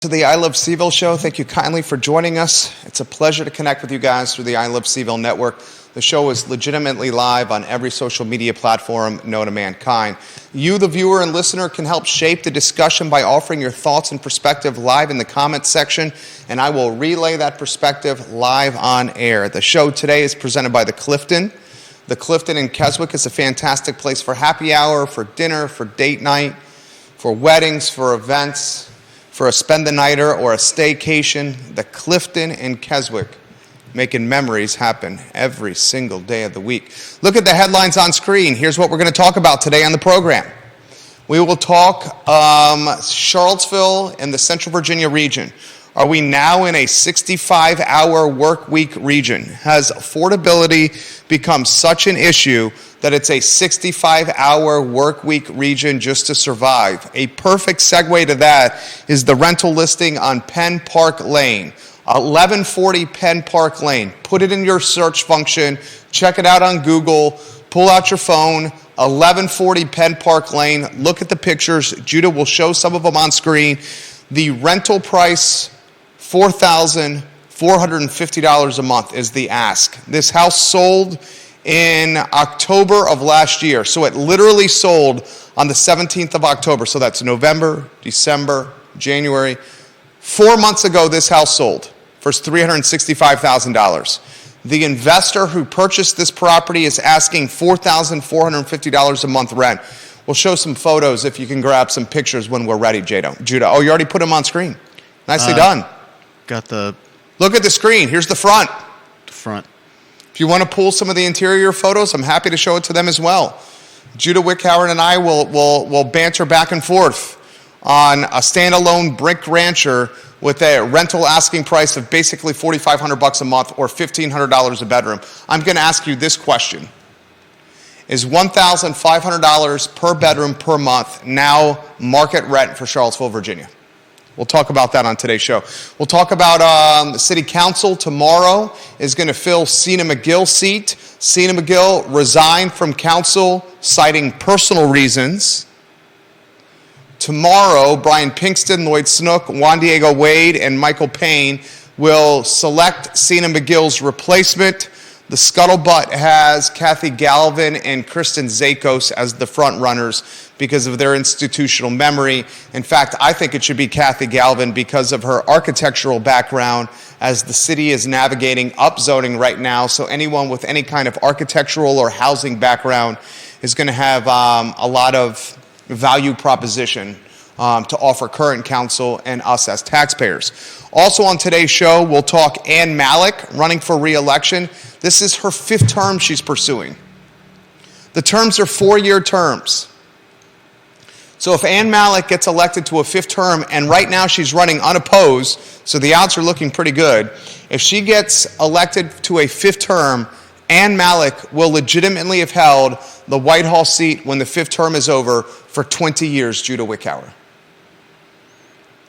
To the I Love CVille Show. Thank you kindly for joining us. It's a pleasure to connect with you guys through the I Love CVille Network. The show is legitimately live on every social media platform known to mankind. You, the viewer and listener, can help shape the discussion by offering your thoughts and perspective live in the comments section, and I will relay that perspective live on air. The show today is presented by the Clifton. The Clifton in Keswick is a fantastic place for happy hour, for dinner, for date night, for weddings, for events, for a spend-the-nighter or a staycation. The Clifton in Keswick, making memories happen every single day of the week. Look at the headlines on screen. Here's what we're going to talk about today on the program. We will talk Charlottesville and the Central Virginia region. Are we now in a 65-hour work week region? Has affordability become such an issue that it's a 65-hour work week region just to survive? A perfect segue to that is the rental listing on Penn Park Lane. 1140 Penn Park Lane. Put it in your search function. Check it out on Google. Pull out your phone. 1140 Penn Park Lane. Look at the pictures. Judah will show some of them on screen. The rental price, $4,450 a month is the ask. This house sold in October of last year. So it literally sold on the 17th of October. So that's November, December, January. 4 months ago, this house sold for $365,000. The investor who purchased this property is asking $4,450 a month rent. We'll show some photos if you can grab some pictures when we're ready, Judah. Oh, you already put them on screen. Nicely done. Look at the screen. Here's the front. If you want to pull some of the interior photos, I'm happy to show it to them as well. Judah Wickhauer and I will banter back and forth on a standalone brick rancher with a rental asking price of basically $4,500 a month or $1,500 a bedroom. I'm going to ask you this question. Is $1,500 per bedroom per month now market rent for Charlottesville, Virginia? We'll talk about that on today's show. We'll talk about the city council tomorrow is going to fill Sina McGill's seat. Sina McGill resigned from council citing personal reasons. Tomorrow, Brian Pinkston, Lloyd Snook, Juan Diego Wade, and Michael Payne will select Sina McGill's replacement. The scuttlebutt has Kathy Galvin and Kristen Zakos as the front runners because of their institutional memory. In fact, I think it should be Kathy Galvin because of her architectural background as the city is navigating upzoning right now. So anyone with any kind of architectural or housing background is going to have a lot of value proposition to offer current council and us as taxpayers. Also on today's show, we'll talk Ann Mallek running for re-election. This is her 5th term she's pursuing. The terms are 4-year terms. So if Ann Mallek gets elected to a 5th term, and right now she's running unopposed, so the odds are looking pretty good. If she gets elected to a 5th term, Ann Mallek will legitimately have held the Whitehall seat when the 5th term is over for 20 years, Judah Wickhauer.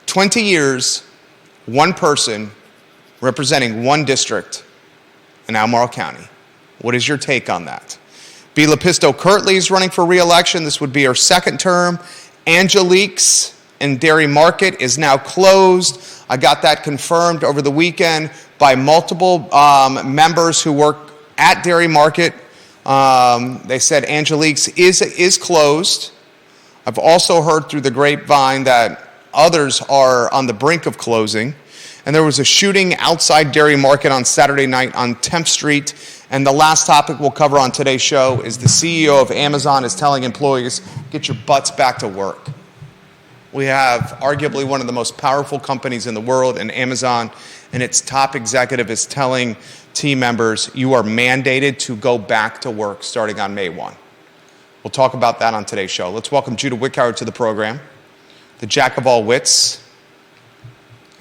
20 years, one person representing one district in Albemarle County. What is your take on that? B. LaPisto-Kirtly is running for re-election. This would be her 2nd term. Angelic's in Dairy Market is now closed. I got that confirmed over the weekend by multiple members who work at Dairy Market. They said Angelic's is closed. I've also heard through the grapevine that others are on the brink of closing. And there was a shooting outside Dairy Market on Saturday night on 10th Street. And the last topic we'll cover on today's show is the CEO of Amazon is telling employees, get your butts back to work. We have arguably one of the most powerful companies in the world in Amazon, and its top executive is telling team members, you are mandated to go back to work starting on May 1. We'll talk about that on today's show. Let's welcome Judah Wickhauer to the program, the jack of all wits,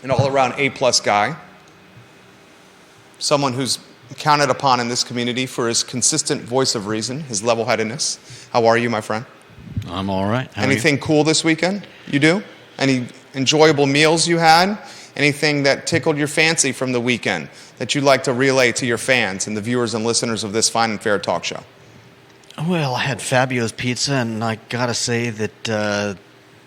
an all-around A-plus guy, someone who's counted upon in this community for his consistent voice of reason, his level-headedness. How are you, my friend? I'm all right. Anything cool this weekend? You do? Any enjoyable meals you had? Anything that tickled your fancy from the weekend that you'd like to relay to your fans and the viewers and listeners of this fine and fair talk show? Well, I had Fabio's Pizza, and I gotta say that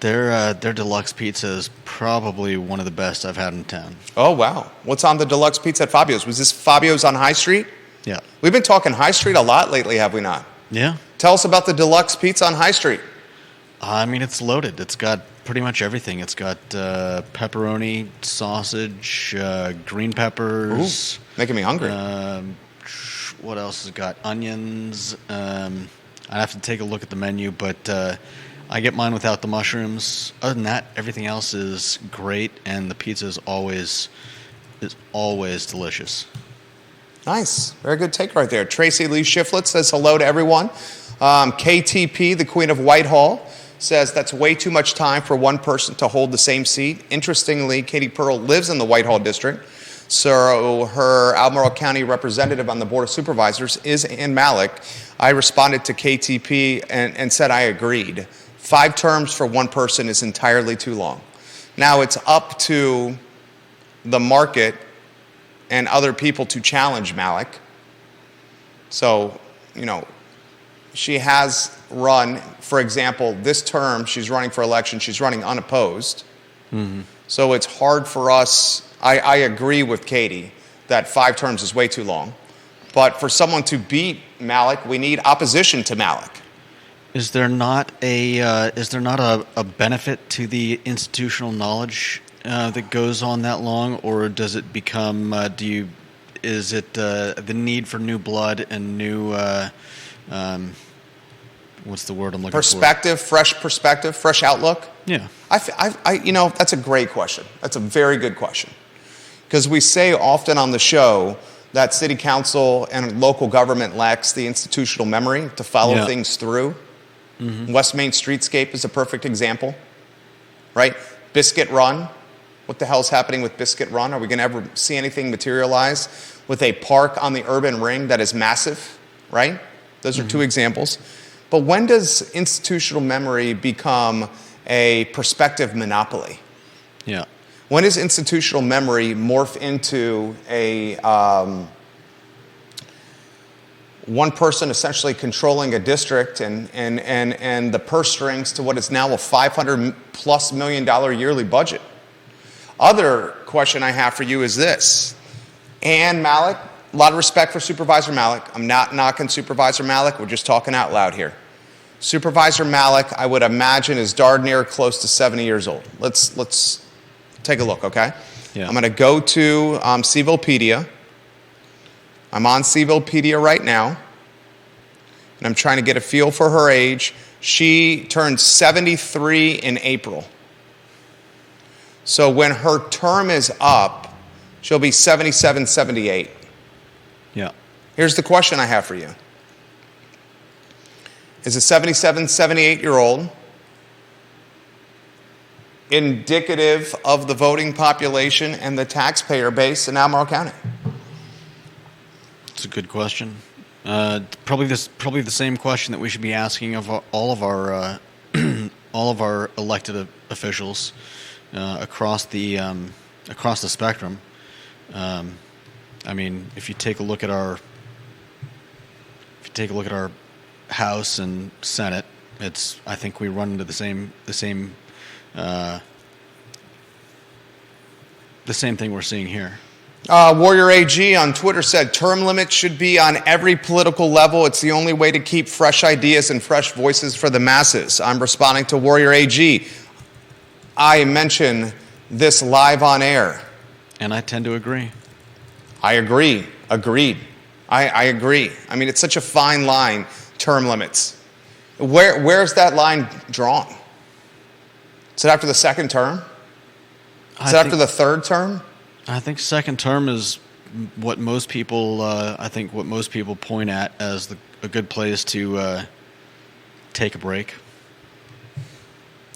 Their deluxe pizza is probably one of the best I've had in town. Oh, wow. What's on the deluxe pizza at Fabio's? Was this Fabio's on High Street? Yeah. We've been talking High Street a lot lately, have we not? Yeah. Tell us about the deluxe pizza on High Street. I mean, it's loaded. It's got pretty much everything. It's got pepperoni, sausage, green peppers. Ooh, making me hungry. What else has it got? Onions. I'd have to take a look at the menu, but I get mine without the mushrooms. Other than that, everything else is great, and the pizza is always delicious. Nice. Very good take right there. Tracy Lee Shiflett says hello to everyone. KTP, the Queen of Whitehall, says that's way too much time for one person to hold the same seat. Interestingly, Katie Pearl lives in the Whitehall district, so her Albemarle County representative on the Board of Supervisors is Ann Mallek. I responded to KTP and said I agreed. 5 terms for one person is entirely too long. Now it's up to the market and other people to challenge Mallek. So, she has run, for example, this term, she's running for election, she's running unopposed. Mm-hmm. So it's hard for us, I agree with Katie that 5 terms is way too long. But for someone to beat Mallek, we need opposition to Mallek. Is there not a benefit to the institutional knowledge that goes on that long, or does it become is it the need for new blood and new what's the word I'm looking for? Fresh perspective, fresh outlook? Yeah. That's a great question. That's a very good question. Because we say often on the show that city council and local government lacks the institutional memory to follow things through. Mm-hmm. West Main Streetscape is a perfect example, right? Biscuit Run. What the hell's happening with Biscuit Run? Are we going to ever see anything materialize with a park on the urban ring that is massive, right? Those are 2 examples. But when does institutional memory become a perspective monopoly? Yeah. When does institutional memory morph into a one person essentially controlling a district and the purse strings to what is now a $500+ million yearly budget? Other question I have for you is this. Ann Mallek, a lot of respect for Supervisor Mallek. I'm not knocking Supervisor Mallek. We're just talking out loud here. Supervisor Mallek, I would imagine, is darn near close to 70 years old. Let's take a look, okay? Yeah. I'm going to go to CVillepedia. I'm on CVillepedia right now, and I'm trying to get a feel for her age. She turned 73 in April. So when her term is up, she'll be 77, 78. Yeah. Here's the question I have for you. Is a 77, 78-year-old indicative of the voting population and the taxpayer base in Albemarle County? It's a good question. Probably the same question that we should be asking of all of our elected officials across the spectrum. I mean, if you take a look at our House and Senate, I think we run into the same thing we're seeing here. Warrior AG on Twitter said, term limits should be on every political level. It's the only way to keep fresh ideas and fresh voices for the masses. I'm responding to Warrior AG. I mention this live on air. And I tend to agree. I agree. Agreed. I agree. I mean, it's such a fine line, term limits. Where's that line drawn? Is it after the second term? Is it after the third term? I think second term is what most people point at as a good place to take a break.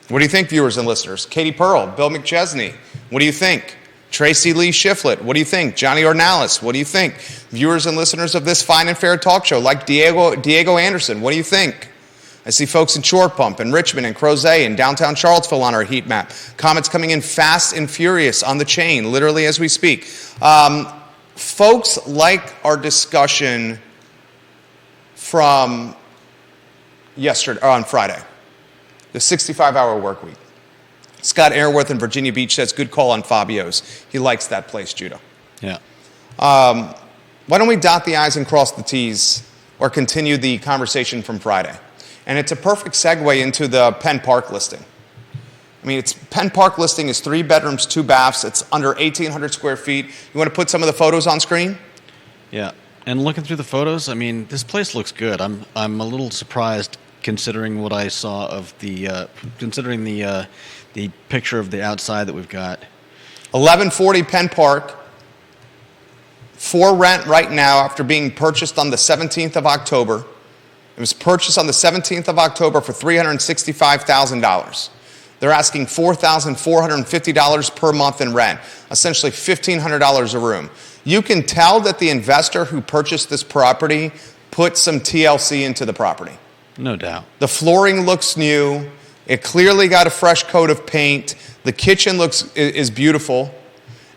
What do you think, viewers and listeners? Katie Pearl, Bill McChesney, what do you think? Tracy Lee Shiflett, what do you think? Johnny Ornalis, what do you think? Viewers and listeners of this fine and fair talk show, like Diego Anderson, what do you think? I see folks in Short Pump and Richmond and Crozet and downtown Charlottesville on our heat map. Comments coming in fast and furious on the chain, literally as we speak. Folks like our discussion from yesterday, or on Friday, the 65-hour work week. Scott Airworth in Virginia Beach says, good call on Fabio's. He likes that place, Judah. Yeah. Why don't we dot the I's and cross the T's or continue the conversation from Friday? And it's a perfect segue into the Penn Park listing. I mean, Penn Park listing is 3 bedrooms, 2 baths. It's under 1,800 square feet. You want to put some of the photos on screen? Yeah. And looking through the photos, I mean, this place looks good. I'm a little surprised considering what I saw of considering the picture of the outside that we've got. 1140 Penn Park, for rent right now after being purchased on the 17th of October. It was purchased on the 17th of October for $365,000. They're asking $4,450 per month in rent, essentially $1,500 a room. You can tell that the investor who purchased this property put some TLC into the property. No doubt. The flooring looks new. It clearly got a fresh coat of paint. The kitchen is beautiful.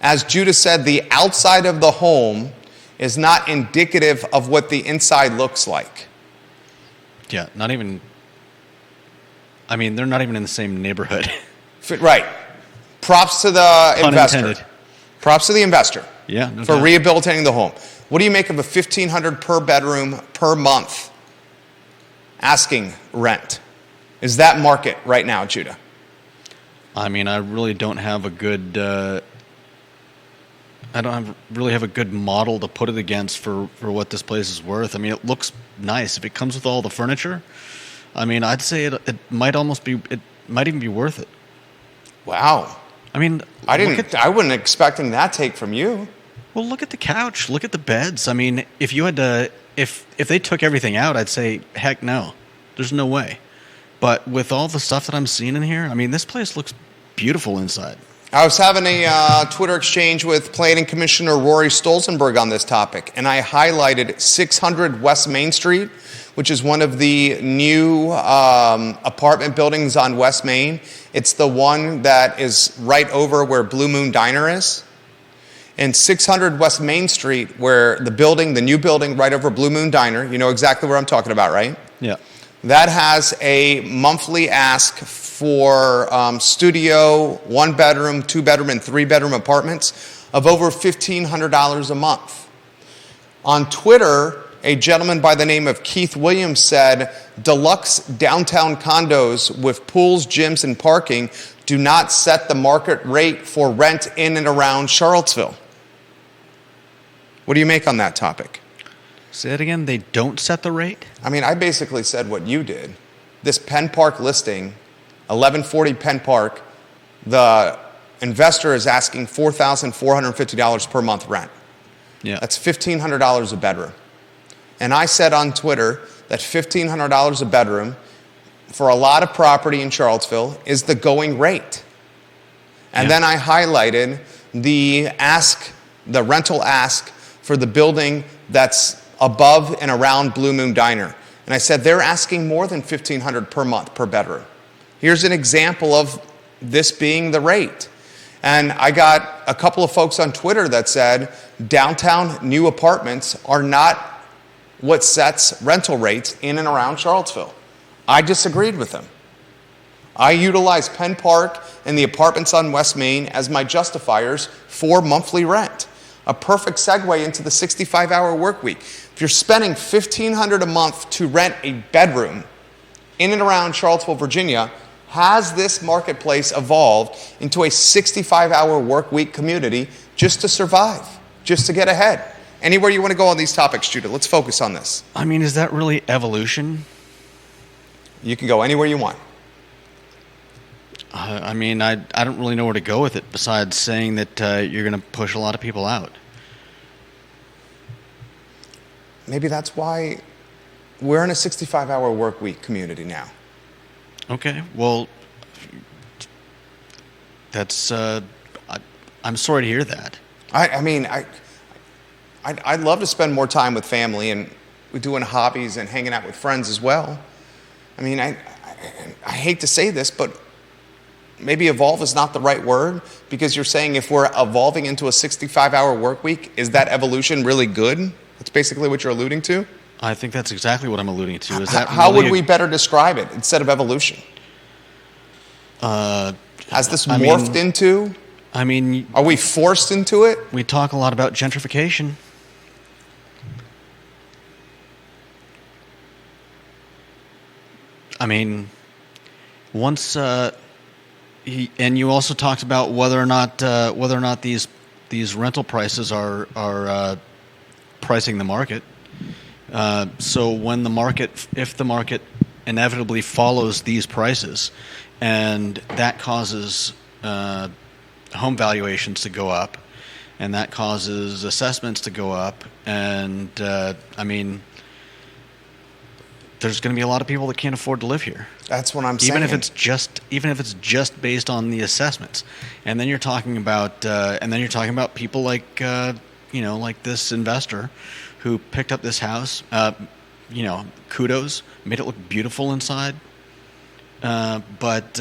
As Judah said, the outside of the home is not indicative of what the inside looks like. Yeah, not even... I mean, they're not even in the same neighborhood. Right. Props to the investor. Unintended. Props to the investor for doubt. rehabilitating the home. What do you make of a $1,500 per bedroom per month asking rent? Is that market right now, Judah? I mean, I really don't have a good... really have a good model to put it against for what this place is worth. I mean, it looks nice. If it comes with all the furniture, I mean, I'd say it might even be worth it. Wow. I mean, I wasn't expecting that take from you. Well, look at the couch. Look at the beds. I mean, if you had to, if they took everything out, I'd say, heck no. There's no way. But with all the stuff that I'm seeing in here, I mean, this place looks beautiful inside. I was having a Twitter exchange with Planning Commissioner Rory Stolzenberg on this topic, and I highlighted 600 West Main Street, which is one of the new apartment buildings on West Main. It's the one that is right over where Blue Moon Diner is. And 600 West Main Street, where the new building right over Blue Moon Diner, you know exactly what I'm talking about, right? Yeah. That has a monthly ask for studio, 1-bedroom, 2-bedroom, and 3-bedroom apartments of over $1,500 a month. On Twitter, a gentleman by the name of Keith Williams said, deluxe downtown condos with pools, gyms, and parking do not set the market rate for rent in and around Charlottesville. What do you make on that topic? Say it again. They don't set the rate? I mean, I basically said what you did. This Penn Park listing, 1140 Penn Park, the investor is asking $4,450 per month rent. Yeah. That's $1,500 a bedroom. And I said on Twitter that $1,500 a bedroom for a lot of property in Charlottesville is the going rate. And then I highlighted the rental ask for the building that's above and around Blue Moon Diner. And I said they're asking more than $1,500 per month per bedroom. Here's an example of this being the rate. And I got a couple of folks on Twitter that said downtown new apartments are not what sets rental rates in and around Charlottesville. I disagreed with them. I utilized Penn Park and the apartments on West Main as my justifiers for monthly rent. A perfect segue into the 65-hour work week. If you're spending $1,500 a month to rent a bedroom in and around Charlottesville, Virginia, has this marketplace evolved into a 65-hour work week community just to survive, just to get ahead? Anywhere you want to go on these topics, Judah, let's focus on this. I mean, is that really evolution? You can go anywhere you want. I mean, I don't really know where to go with it besides saying that you're going to push a lot of people out. Maybe that's why we're in a 65-hour work week community now. Okay, well, that's, I'm sorry to hear that. I'd love to spend more time with family and doing hobbies and hanging out with friends as well. I mean, I hate to say this, but maybe evolve is not the right word, because you're saying if we're evolving into a 65-hour work week, is that evolution really good? That's basically what you're alluding to? I think that's exactly what I'm alluding to. Is that how would we better describe it instead of evolution? Has this morphed into? I mean, are we forced into it? We talk a lot about gentrification. I mean, once and you also talked about whether or not these rental prices are pricing the market. So when if the market inevitably follows these prices, and that causes home valuations to go up, and that causes assessments to go up, and I mean, there's going to be a lot of people that can't afford to live here. That's what I'm saying. Even if it's just based on the assessments, and then you're talking about people like like this investor who picked up this house. Kudos, made it look beautiful inside, but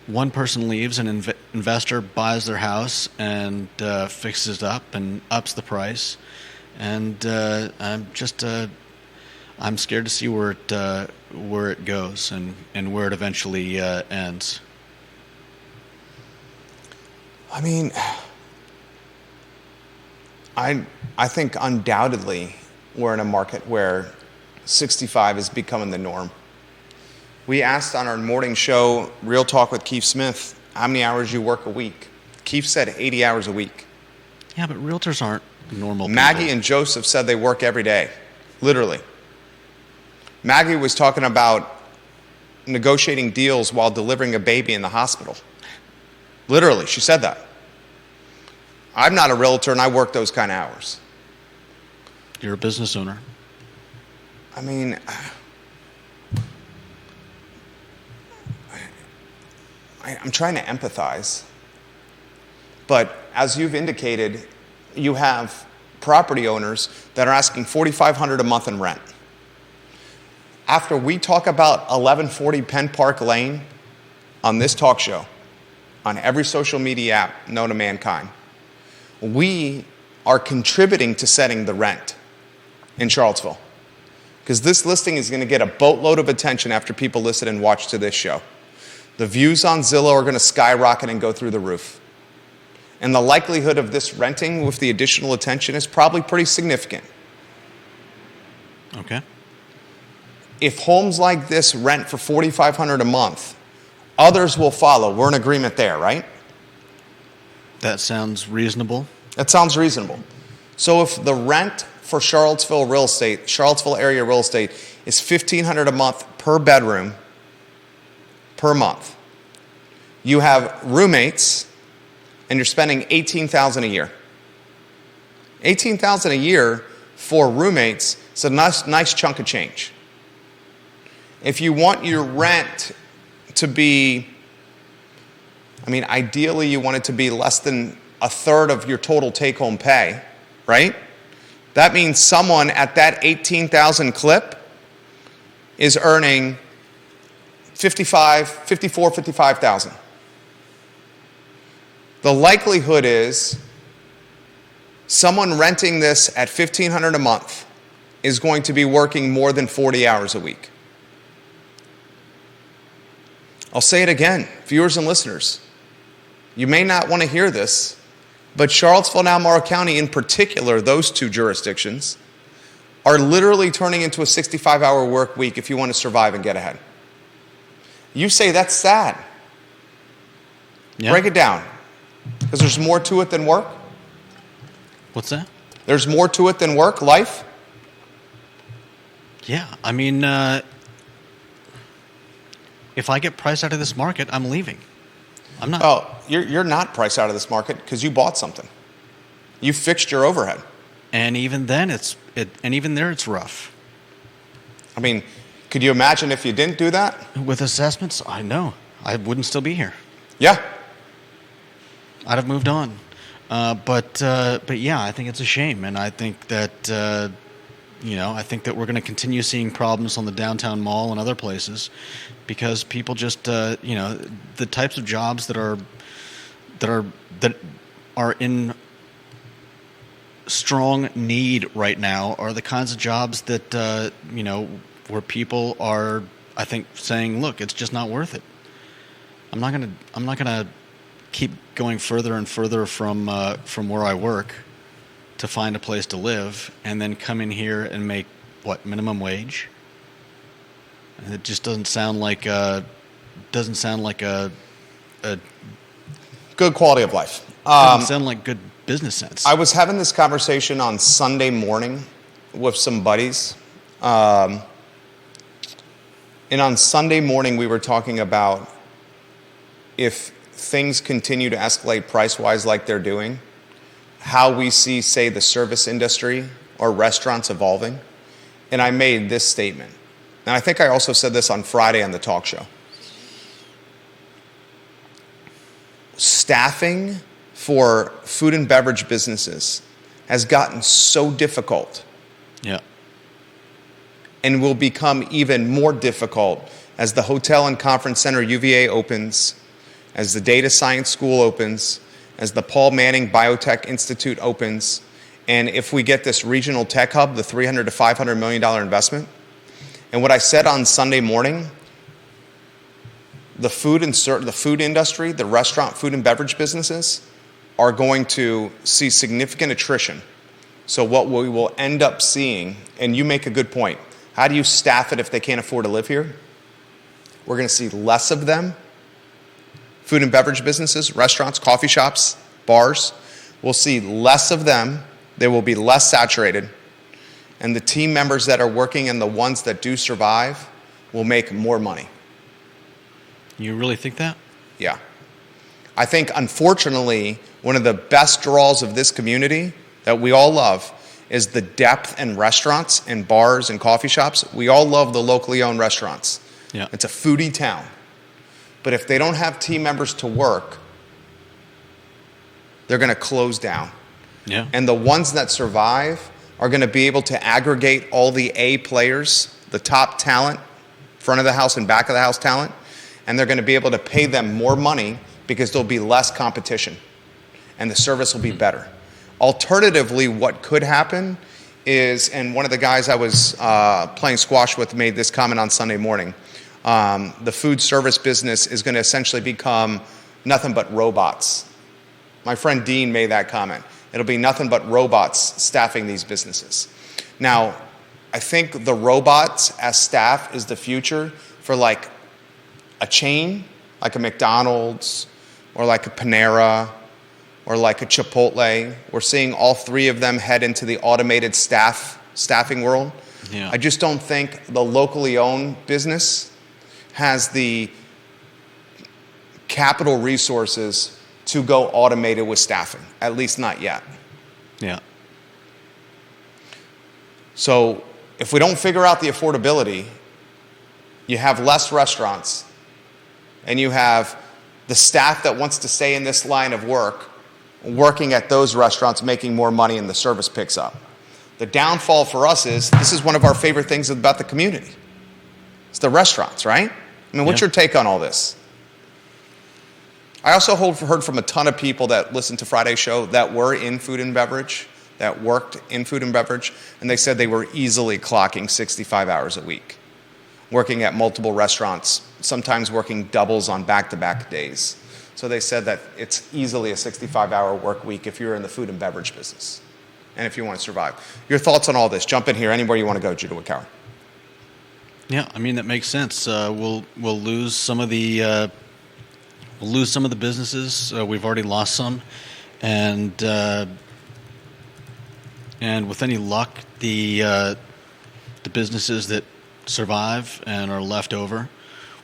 one person leaves, an investor buys their house and fixes it up and ups the price. And I'm scared to see where it goes and where it eventually ends. I mean, I think undoubtedly we're in a market where 65 is becoming the norm. We asked on our morning show, Real Talk with Keith Smith, how many hours you work a week. Keith said 80 hours a week. Yeah, but realtors aren't normal people. Maggie and Joseph said they work every day, literally. Maggie was talking about negotiating deals while delivering a baby in the hospital. Literally, she said that. I'm not a realtor, and I work those kind of hours. You're a business owner. I mean, I'm trying to empathize. But as you've indicated, you have property owners that are asking $4,500 a month in rent. After we talk about 1140 Penn Park Lane on this talk show, on every social media app known to mankind, we are contributing to setting the rent in Charlottesville. Because this listing is going to get a boatload of attention after people listen and watch to this show. The views on Zillow are going to skyrocket and go through the roof. And the likelihood of this renting with the additional attention is probably pretty significant. Okay. If homes like this rent for $4,500 a month, others will follow. We're in agreement there, right? That sounds reasonable. That sounds reasonable. So if the rent for Charlottesville area real estate is $1,500 a month per bedroom per month, you have roommates and you're spending $18,000 a year. $18,000 a year for roommates is a nice chunk of change. If you want your rent to be, ideally you want it to be less than a third of your total take-home pay, right? That means someone at that $18,000 clip is earning $55,000. The likelihood is someone renting this at $1,500 a month is going to be working more than 40 hours a week. I'll say it again, viewers and listeners. You may not want to hear this, but Charlottesville and Albemarle County in particular, those two jurisdictions, are literally turning into a 65-hour work week if you want to survive and get ahead. You say that's sad. Yeah. Break it down. Because there's more to it than work. What's that? There's more to it than work, life. Yeah, if I get priced out of this market, I'm leaving. I'm not. Oh, you're not priced out of this market because you bought something. You fixed your overhead. And even then, it's rough. Could you imagine if you didn't do that? With assessments, I know. I wouldn't still be here. Yeah. I'd have moved on. But yeah, I think it's a shame. And I think that, I think that we're going to continue seeing problems on the downtown mall and other places because people just, the types of jobs that are in strong need right now are the kinds of jobs that, where people are, I think, saying, look, it's just not worth it. I'm not gonna keep going further and further from where I work to find a place to live, and then come in here and make what, minimum wage? And it just doesn't sound like a Good quality of life. doesn't sound like good business sense. I was having this conversation on Sunday morning with some buddies. And on Sunday morning, we were talking about if things continue to escalate price-wise like they're doing, how we see, say, the service industry or restaurants evolving. And I made this statement. And I think I also said this on Friday on the talk show. Staffing for food and beverage businesses has gotten so difficult. Yeah. And will become even more difficult as the Hotel and Conference Center UVA opens, as the Data Science School opens, as the Paul Manning Biotech Institute opens, and if we get this regional tech hub, the $300 to $500 million investment. And what I said on Sunday morning, the food industry, the restaurant, food and beverage businesses are going to see significant attrition. So what we will end up seeing, and you make a good point, how do you staff it if they can't afford to live here? We're going to see less of them. Food and beverage businesses, restaurants, coffee shops, bars, we'll see less of them. They will be less saturated. And the team members that are working and the ones that do survive will make more money. You really think that? Yeah. I think, unfortunately, one of the best draws of this community that we all love is the depth in restaurants and bars and coffee shops. We all love the locally owned restaurants. Yeah. It's a foodie town. But if they don't have team members to work, they're going to close down. Yeah. And the ones that survive are going to be able to aggregate all the A players, the top talent, front of the house and back of the house talent, and they're going to be able to pay them more money because there'll be less competition and the service will be better. Alternatively, what could happen is, and one of the guys I was playing squash with made this comment on Sunday morning, the food service business is going to essentially become nothing but robots. My friend Dean made that comment. It'll be nothing but robots staffing these businesses. Now, I think the robots as staff is the future for like a chain, like a McDonald's or like a Panera or like a Chipotle. We're seeing all three of them head into the automated staffing world. Yeah. I just don't think the locally owned business has the capital resources to go automated with staffing, at least not yet. Yeah. So if we don't figure out the affordability, you have less restaurants and you have the staff that wants to stay in this line of work working at those restaurants making more money and the service picks up. The downfall for us is, this is one of our favorite things about the community. It's the restaurants, right? I mean, what's your take on all this? I also heard from a ton of people that listened to Friday's show that were in food and beverage, that worked in food and beverage, and they said they were easily clocking 65 hours a week, working at multiple restaurants, sometimes working doubles on back-to-back days. So they said that it's easily a 65-hour work week if you're in the food and beverage business and if you want to survive. Your thoughts on all this? Jump in here anywhere you want to go, Judah Wickauer. Yeah, I mean, that makes sense. We'll lose some of the businesses. We've already lost some, and with any luck, the businesses that survive and are left over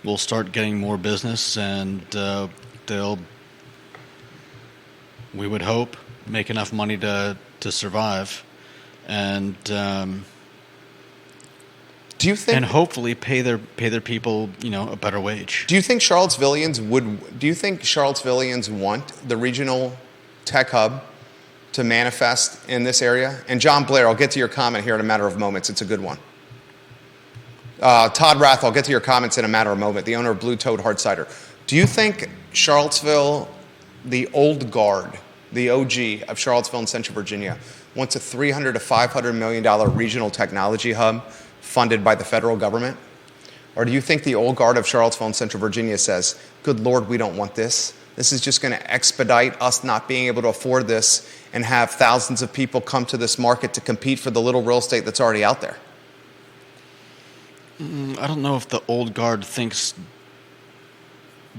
will start getting more business, and they'll, we would hope, make enough money to survive, and do you think, and hopefully pay their people, a better wage. Do you think Charlottesvillians want the regional tech hub to manifest in this area? And John Blair, I'll get to your comment here in a matter of moments. It's a good one. Todd Rath, I'll get to your comments in a matter of moment, the owner of Blue Toad Hard Cider. Do you think Charlottesville, the old guard, the OG of Charlottesville and Central Virginia, wants a $300 to $500 million regional technology hub funded by the federal government? Or do you think the old guard of Charlottesville and Central Virginia says, good Lord, we don't want this. This is just going to expedite us not being able to afford this and have thousands of people come to this market to compete for the little real estate that's already out there? I don't know if the old guard thinks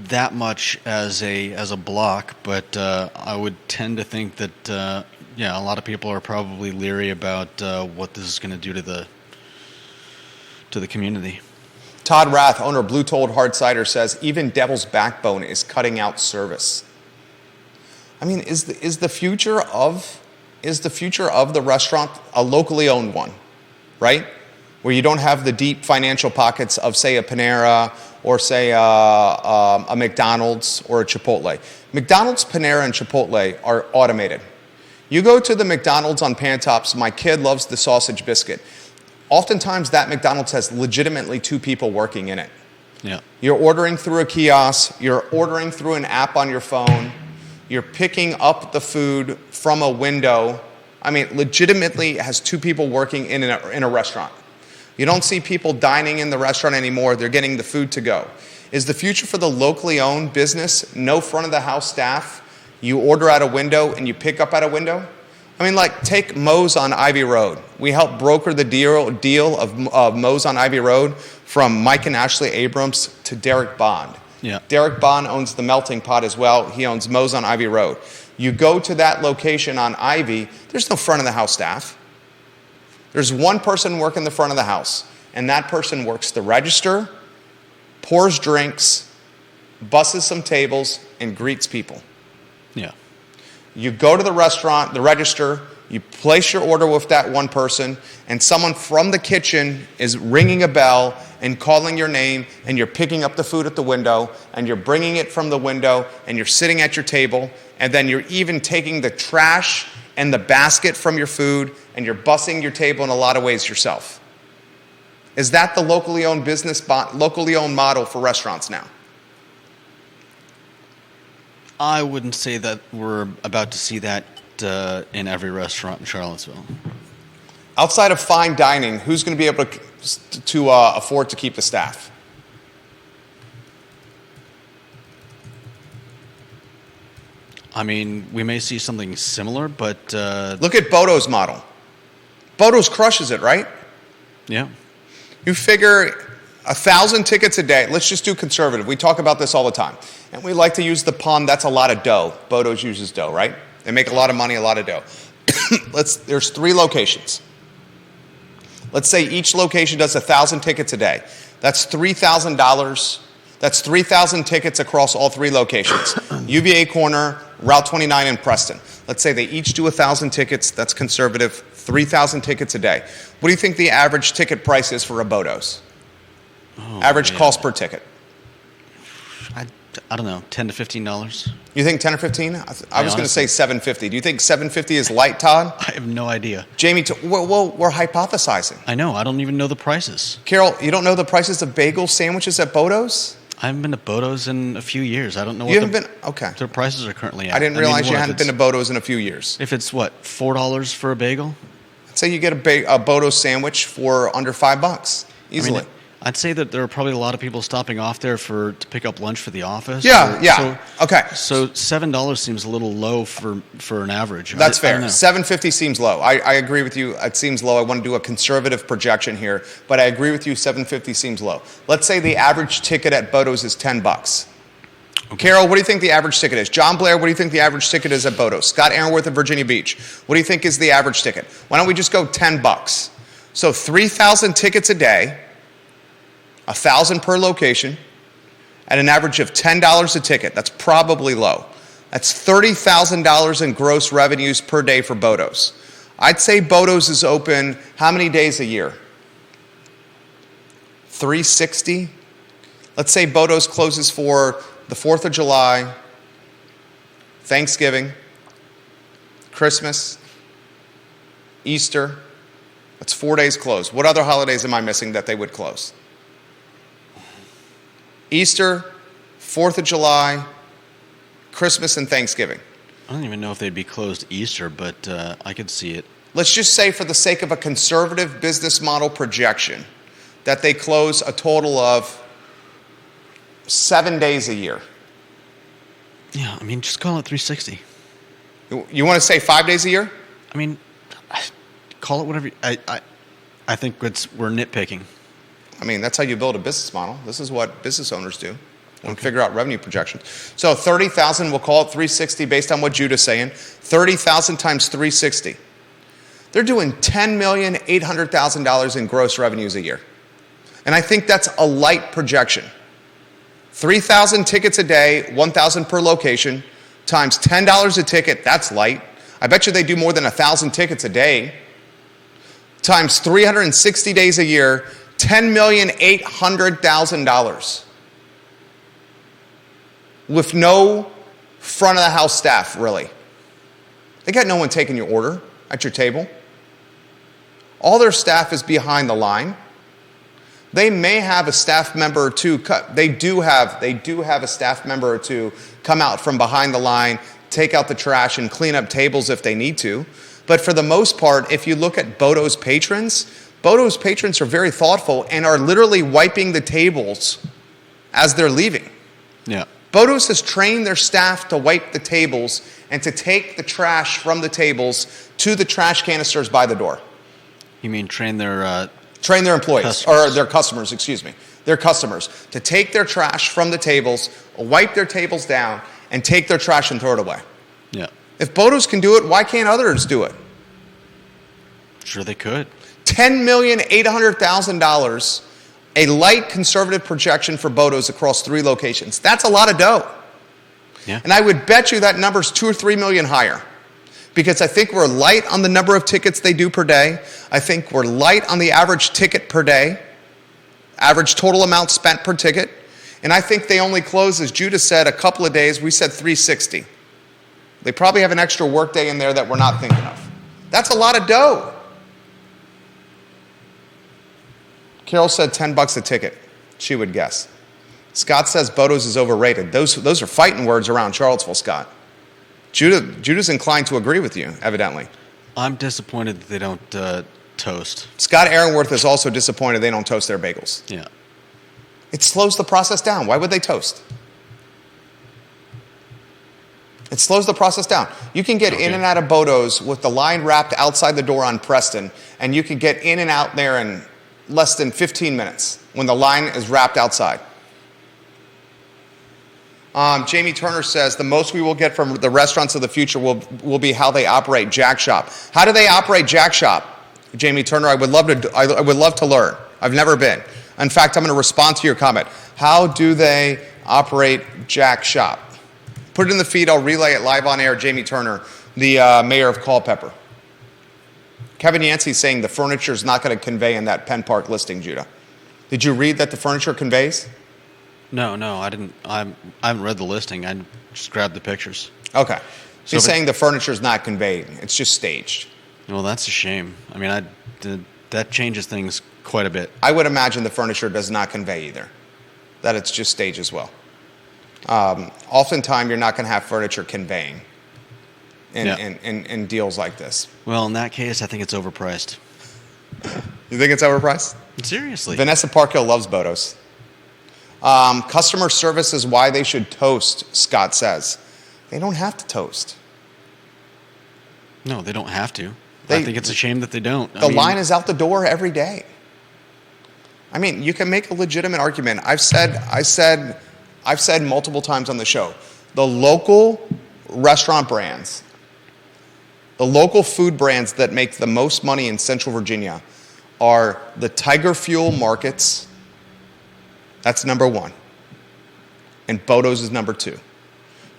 that much as a block, but I would tend to think that a lot of people are probably leery about what this is going to do to the community. Todd Rath, owner of Blue Toad Hard Cider, says even Devil's Backbone is cutting out service. I mean, is the future of the restaurant a locally owned one, right? Where you don't have the deep financial pockets of, say, a Panera or, say, a McDonald's or a Chipotle. McDonald's, Panera, and Chipotle are automated. You go to the McDonald's on Pantops, my kid loves the sausage biscuit. Oftentimes, that McDonald's has legitimately 2 people working in it. Yeah. You're ordering through a kiosk. You're ordering through an app on your phone. You're picking up the food from a window. I mean, legitimately has 2 people working in a restaurant. You don't see people dining in the restaurant anymore. They're getting the food to go. Is the future for the locally owned business no front of the house staff? You order at a window and you pick up at a window? I mean, like, take Moe's on Ivy Road. We helped broker the deal of Moe's on Ivy Road from Mike and Ashley Abrams to Derek Bond. Yeah. Derek Bond owns the Melting Pot as well. He owns Moe's on Ivy Road. You go to that location on Ivy, there's no front of the house staff. There's one person working the front of the house, and that person works the register, pours drinks, busses some tables, and greets people. Yeah. You go to the restaurant, the register, you place your order with that one person, and someone from the kitchen is ringing a bell and calling your name, and you're picking up the food at the window, and you're bringing it from the window, and you're sitting at your table, and then you're even taking the trash and the basket from your food, and you're bussing your table in a lot of ways yourself. Is that the locally owned locally owned model for restaurants now? I wouldn't say that we're about to see that in every restaurant in Charlottesville. Outside of fine dining, who's going to be able to afford to keep the staff? I mean, we may see something similar, but... Look at Bodo's model. Bodo's crushes it, right? Yeah. You figure 1,000 tickets a day. Let's just do conservative. We talk about this all the time. And we like to use the pun, that's a lot of dough. Bodo's uses dough, right? They make a lot of money, a lot of dough. There's 3 locations. Let's say each location does 1,000 tickets a day. That's $3,000. That's 3,000 tickets across all 3 locations. UVA Corner, Route 29, and Preston. Let's say they each do 1,000 tickets. That's conservative. 3,000 tickets a day. What do you think the average ticket price is for a Bodo's? Average cost per ticket? I don't know, $10 to $15. You think 10 or 15? I was going to say $7.50. Do you think $7.50 is light, Todd? I have no idea. Jamie, well, we're hypothesizing. I know. I don't even know the prices. Carol, you don't know the prices of bagel sandwiches at Bodo's? I haven't been to Bodo's in a few years. I don't know You haven't been? Okay. their prices are currently at. I didn't realize you hadn't been to Bodo's in a few years. If it's, $4 for a bagel? I'd say you get a Bodo's sandwich for under $5 easily. I mean, I'd say that there are probably a lot of people stopping off there to pick up lunch for the office. Yeah. Okay. So $7 seems a little low for an average. That's fair. I don't know. $7.50 seems low. I agree with you. It seems low. I want to do a conservative projection here, but I agree with you. $7.50 seems low. Let's say the average ticket at Bodo's is $10. Okay. Carol, what do you think the average ticket is? John Blair, what do you think the average ticket is at Bodo's? Scott Aaronworth of Virginia Beach, what do you think is the average ticket? Why don't we just go $10? So 3,000 tickets a day, 1,000 per location, at an average of $10 a ticket. That's probably low. That's $30,000 in gross revenues per day for Bodo's. I'd say Bodo's is open how many days a year? 360? Let's say Bodo's closes for the 4th of July, Thanksgiving, Christmas, Easter. That's 4 days closed. What other holidays am I missing that they would close? Easter, 4th of July, Christmas, and Thanksgiving. I don't even know if they'd be closed Easter, but I could see it. Let's just say, for the sake of a conservative business model projection, that they close a total of 7 days a year. Yeah, I mean, just call it 360. You want to say 5 days a year? I mean, call it whatever. I think we're nitpicking. I mean, that's how you build a business model. This is what business owners do and figure out revenue projections. So 30,000, we'll call it 360 based on what Judah's saying. 30,000 times 360. They're doing $10,800,000 in gross revenues a year. And I think that's a light projection. 3,000 tickets a day, 1,000 per location, times $10 a ticket, that's light. I bet you they do more than 1,000 tickets a day. Times 360 days a year, $10,800,000. With no front of the house staff, really. They got no one taking your order at your table. All their staff is behind the line. They may have a staff member or two. They do have a staff member or two come out from behind the line, take out the trash, and clean up tables if they need to. But for the most part, if you look at Bodo's patrons are very thoughtful and are literally wiping the tables as they're leaving. Yeah. Bodo's has trained their staff to wipe the tables and to take the trash from the tables to the trash canisters by the door. You mean train their employees, or their customers, their customers, to take their trash from the tables, wipe their tables down, and take their trash and throw it away. Yeah. If Bodo's can do it, why can't others do it? Sure they could. $10,800,000, a light conservative projection for Bodo's across 3 locations. That's a lot of dough. Yeah. And I would bet you that number's 2 or 3 million higher. Because I think we're light on the number of tickets they do per day. I think we're light on the average ticket per day, average total amount spent per ticket. And I think they only close, as Judah said, a couple of days. We said 360. They probably have an extra work day in there that we're not thinking of. That's a lot of dough. Carol said $10 a ticket, she would guess. Scott says Bodo's is overrated. Those are fighting words around Charlottesville, Scott. Judah's inclined to agree with you, evidently. I'm disappointed that they don't toast. Scott Aaronworth is also disappointed they don't toast their bagels. Yeah. It slows the process down. Why would they toast? It slows the process down. You can get in and out of Bodo's with the line wrapped outside the door on Preston, and you can get in and out there in less than 15 minutes when the line is wrapped outside. Jamie Turner says, the most we will get from the restaurants of the future will be how they operate Jack Shop. How do they operate Jack Shop? Jamie Turner, I would love to learn. I've never been. In fact, I'm going to respond to your comment. How do they operate Jack Shop? Put it in the feed. I'll relay it live on air. Jamie Turner, the mayor of Culpeper. Kevin Yancey saying the furniture is not going to convey in that Penn Park listing, Judah. Did you read that the furniture conveys? No, I didn't. I haven't read the listing. I just grabbed the pictures. Okay. He's saying the furniture is not conveyed. It's just staged. Well, that's a shame. I mean, that changes things quite a bit. I would imagine the furniture does not convey either. That it's just staged as well. Oftentimes, you're not going to have furniture conveying in deals like this. Well, in that case, I think it's overpriced. You think it's overpriced? Seriously. Vanessa Parkhill loves Bodo's. Customer service is why they should toast, Scott says. They don't have to toast. No, they don't have to. I think it's a shame that they don't. The line is out the door every day. I mean, you can make a legitimate argument. I've said multiple times on the show, the local restaurant brands, the local food brands that make the most money in Central Virginia are the Tiger Fuel markets. That's number 1. And Bodo's is number 2.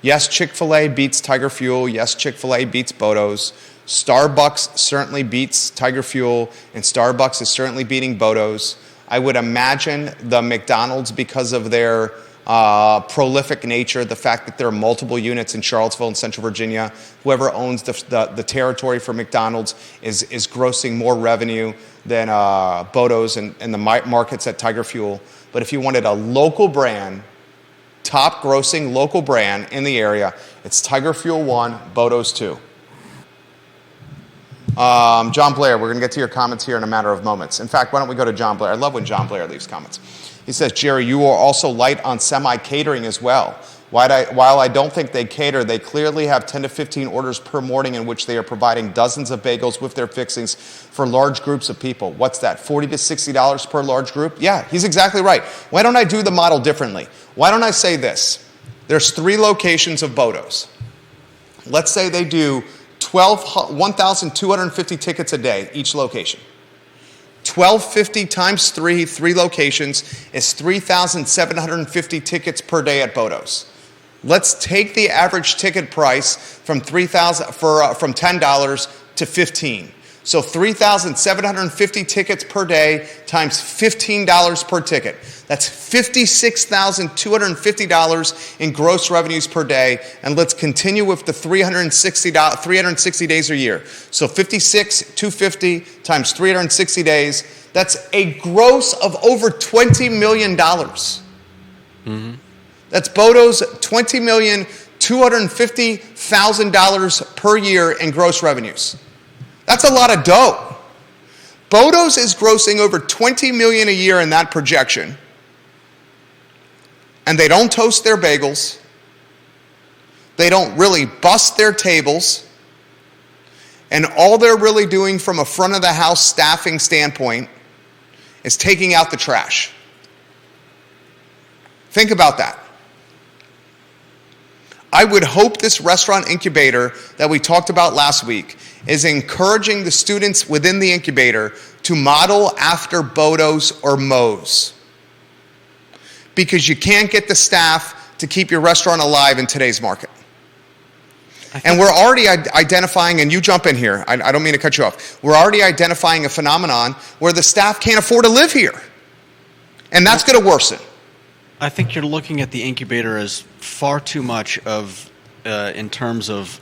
Yes, Chick-fil-A beats Tiger Fuel. Yes, Chick-fil-A beats Bodo's. Starbucks certainly beats Tiger Fuel, and Starbucks is certainly beating Bodo's. I would imagine the McDonald's, because of their prolific nature, the fact that there are multiple units in Charlottesville and Central Virginia, whoever owns the territory for McDonald's is grossing more revenue than Bodo's and the markets at Tiger Fuel. But if you wanted a local brand, top grossing local brand in the area, it's Tiger Fuel 1, Bodo's 2. John Blair, we're going to get to your comments here in a matter of moments. In fact, why don't we go to John Blair? I love when John Blair leaves comments. He says, Jerry, you are also light on semi-catering as well. While I don't think they cater, they clearly have 10 to 15 orders per morning in which they are providing dozens of bagels with their fixings for large groups of people. What's that, $40 to $60 per large group? Yeah, he's exactly right. Why don't I do the model differently? Why don't I say this? There's 3 locations of Bodo's. Let's say they do 1,250 tickets a day, each location. 1,250 times 3 locations is 3,750 tickets per day at Bodo's. Let's take the average ticket price from $10 to $15. So 3,750 tickets per day times $15 per ticket. That's $56,250 in gross revenues per day. And let's continue with the 360 days a year. So 56,250 times 360 days. That's a gross of over $20 million. Mm-hmm. That's Bodo's $20,250,000 per year in gross revenues. That's a lot of dough. Bodo's is grossing over $20 million a year in that projection. And they don't toast their bagels. They don't really bust their tables. And all they're really doing from a front of the house staffing standpoint is taking out the trash. Think about that. I would hope this restaurant incubator that we talked about last week is encouraging the students within the incubator to model after Bodo's or Moe's. Because you can't get the staff to keep your restaurant alive in today's market. And we're already identifying, and you jump in here, I don't mean to cut you off. We're already identifying a phenomenon where the staff can't afford to live here. And that's going to worsen. I think you're looking at the incubator as far too much of, in terms of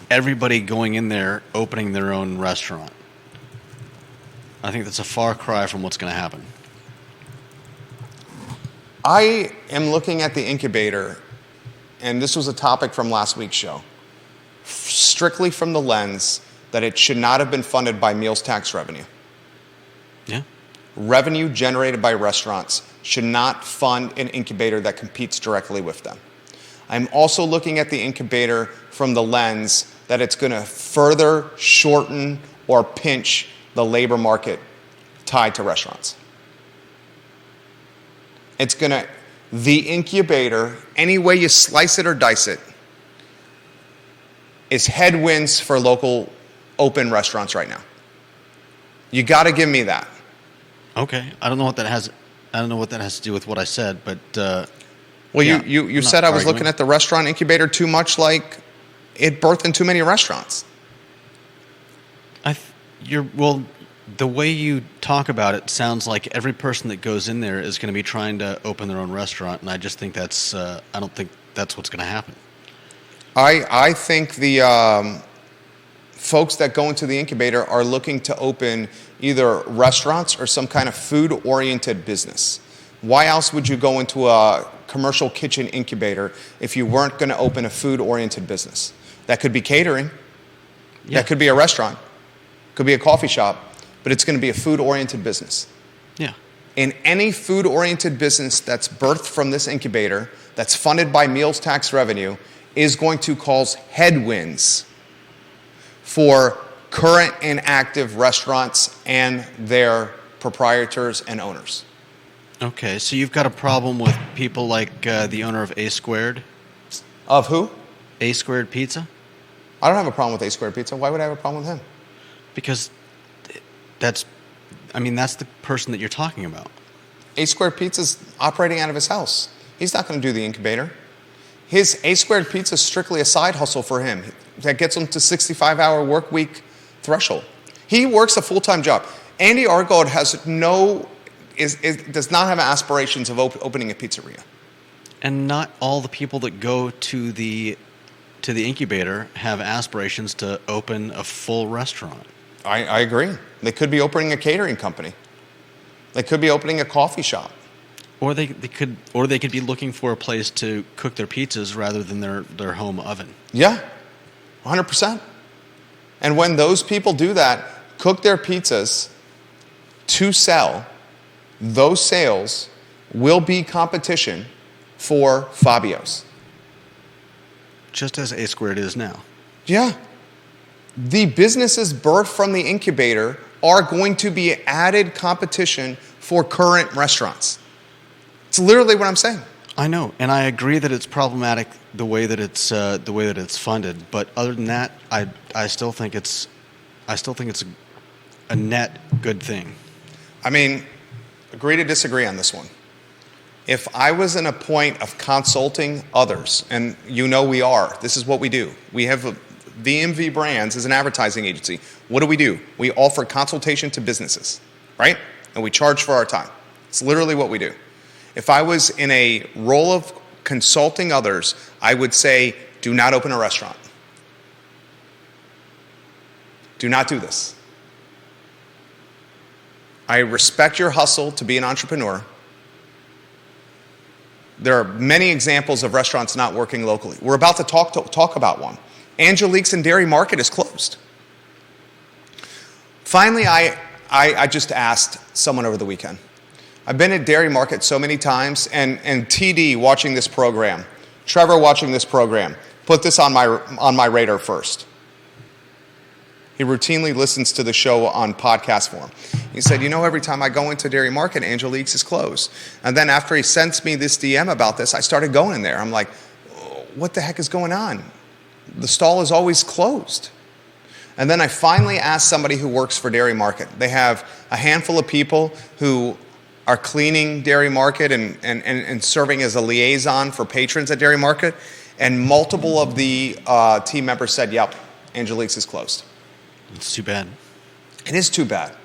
everybody going in there opening their own restaurant. I think that's a far cry from what's going to happen. I am looking at the incubator, and this was a topic from last week's show, strictly from the lens that it should not have been funded by meals tax revenue. Yeah. Revenue generated by restaurants should not fund an incubator that competes directly with them. I'm also looking at the incubator from the lens that it's going to further shorten or pinch the labor market tied to restaurants. The incubator, any way you slice it or dice it, is headwinds for local open restaurants right now. You got to give me that. Okay, I don't know what that has to do with what I said, but well, yeah, you said I was looking at the restaurant incubator too much like it birthed in too many restaurants. The way you talk about it sounds like every person that goes in there is going to be trying to open their own restaurant, and I just think I don't think that's what's going to happen. I think the folks that go into the incubator are looking to open either restaurants or some kind of food-oriented business. Why else would you go into a commercial kitchen incubator if you weren't going to open a food-oriented business? That could be catering. Yeah. That could be a restaurant. Could be a coffee shop. But it's going to be a food-oriented business. Yeah. In any food-oriented business that's birthed from this incubator, that's funded by meals tax revenue, is going to cause headwinds for current and active restaurants and their proprietors and owners. Okay, so you've got a problem with people like the owner of A Squared? Of who? A Squared Pizza? I don't have a problem with A Squared Pizza. Why would I have a problem with him? Because that's the person that you're talking about. A Squared Pizza's operating out of his house. He's not going to do the incubator. His A Squared Pizza is strictly a side hustle for him that gets him to 65-hour work week threshold. He works a full-time job. Andy Argaud does not have aspirations of opening a pizzeria. And not all the people that go to the incubator have aspirations to open a full restaurant. I agree. They could be opening a catering company. They could be opening a coffee shop. Or they could be looking for a place to cook their pizzas rather than their home oven. Yeah, 100%. And when those people do that, cook their pizzas to sell, those sales will be competition for Fabio's. Just as A Squared is now. Yeah. The businesses birthed from the incubator are going to be added competition for current restaurants. It's literally what I'm saying. I know, and I agree that it's problematic the way that it's funded. But other than that, I still think it's a net good thing. I mean, agree to disagree on this one. If I was in a point of consulting others, and you know we are, this is what we do. We have VMV Brands as an advertising agency. What do? We offer consultation to businesses, right? And we charge for our time. It's literally what we do. If I was in a role of consulting others, I would say, do not open a restaurant. Do not do this. I respect your hustle to be an entrepreneur. There are many examples of restaurants not working locally. We're about to talk about one. Angelic's and Dairy Market is closed. Finally, I just asked someone over the weekend. I've been at Dairy Market so many times, and TD watching this program, Trevor watching this program, put this on my radar first. He routinely listens to the show on podcast form. He said, every time I go into Dairy Market, Angelic's is closed. And then after he sends me this DM about this, I started going in there. I'm like, what the heck is going on? The stall is always closed. And then I finally asked somebody who works for Dairy Market. They have a handful of people who are cleaning Dairy Market and serving as a liaison for patrons at Dairy Market. And multiple of the team members said, yep, Angelic's is closed. It's too bad. It is too bad.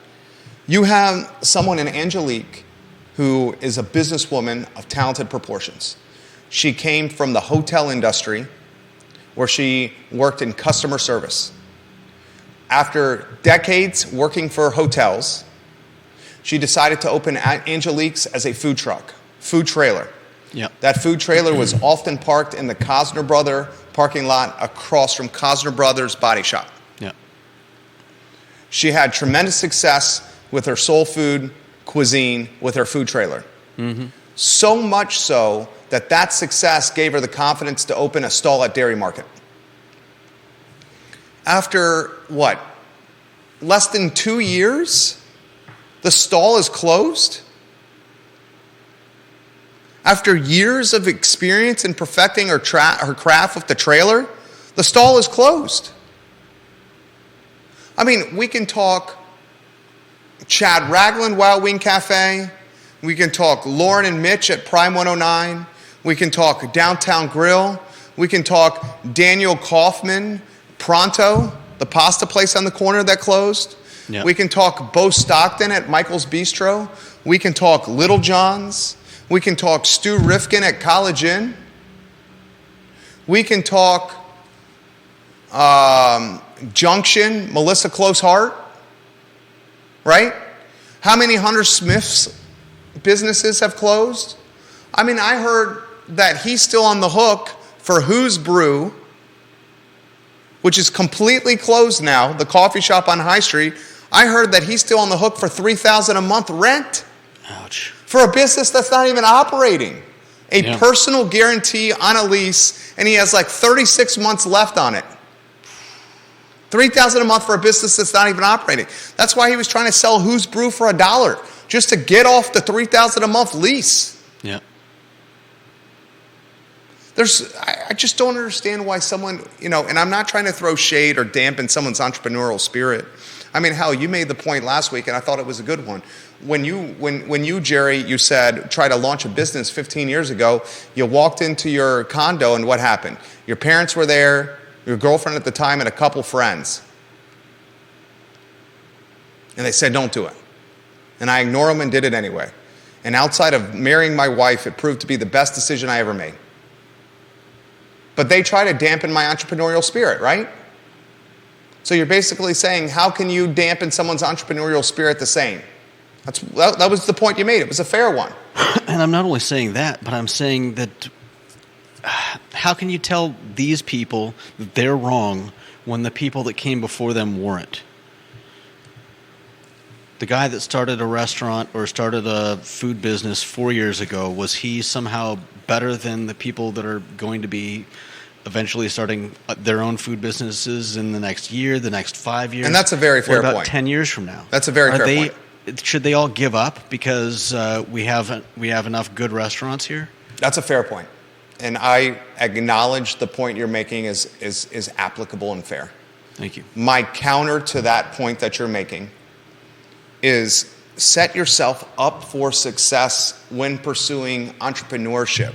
You have someone in Angelic who is a businesswoman of talented proportions. She came from the hotel industry where she worked in customer service. After decades working for hotels, she decided to open Angelic's as a food truck, food trailer. Yep. That food trailer was often parked in the Cosner Brother parking lot across from Cosner Brothers Body Shop. Yeah. She had tremendous success with her soul food cuisine with her food trailer. Mm-hmm. So much so that success gave her the confidence to open a stall at Dairy Market. After, less than 2 years, the stall is closed? After years of experience in perfecting her craft with the trailer, the stall is closed. I mean, we can talk Chad Ragland Wild Wing Cafe. We can talk Lauren and Mitch at Prime 109. We can talk Downtown Grill. We can talk Daniel Kaufman, Pronto, the pasta place on the corner that closed. Yep. We can talk Bo Stockton at Michael's Bistro. We can talk Little John's. We can talk Stu Rifkin at College Inn. We can talk Junction, Melissa Close Heart, right? How many Hunter Smith's businesses have closed? I mean, I heard that he's still on the hook for Who's Brew, which is completely closed now, the coffee shop on High Street. I heard that he's still on the hook for $3,000 a month rent. Ouch. For a business that's not even operating. A personal guarantee on a lease, and he has 36 months left on it. $3,000 a month for a business that's not even operating. That's why he was trying to sell Who's Brew for $1, just to get off the $3,000 a month lease. Yeah. I just don't understand why someone, and I'm not trying to throw shade or dampen someone's entrepreneurial spirit. I mean, hell, you made the point last week, and I thought it was a good one. When you, Jerry, you said, try to launch a business 15 years ago, you walked into your condo, and what happened? Your parents were there, your girlfriend at the time, and a couple friends. And they said, don't do it. And I ignored them and did it anyway. And outside of marrying my wife, it proved to be the best decision I ever made. But they try to dampen my entrepreneurial spirit, right? So you're basically saying, how can you dampen someone's entrepreneurial spirit the same? That was the point you made. It was a fair one. And I'm not only saying that, but I'm saying that how can you tell these people that they're wrong when the people that came before them weren't. The guy that started a restaurant or started a food business 4 years ago, was he somehow better than the people that are going to be eventually starting their own food businesses in the next year, the next 5 years? And that's a very fair what about point. 10 years from now? That's a very fair point. Should they all give up because we have enough good restaurants here? That's a fair point. And I acknowledge the point you're making is applicable and fair. Thank you. My counter to that point that you're making is set yourself up for success when pursuing entrepreneurship.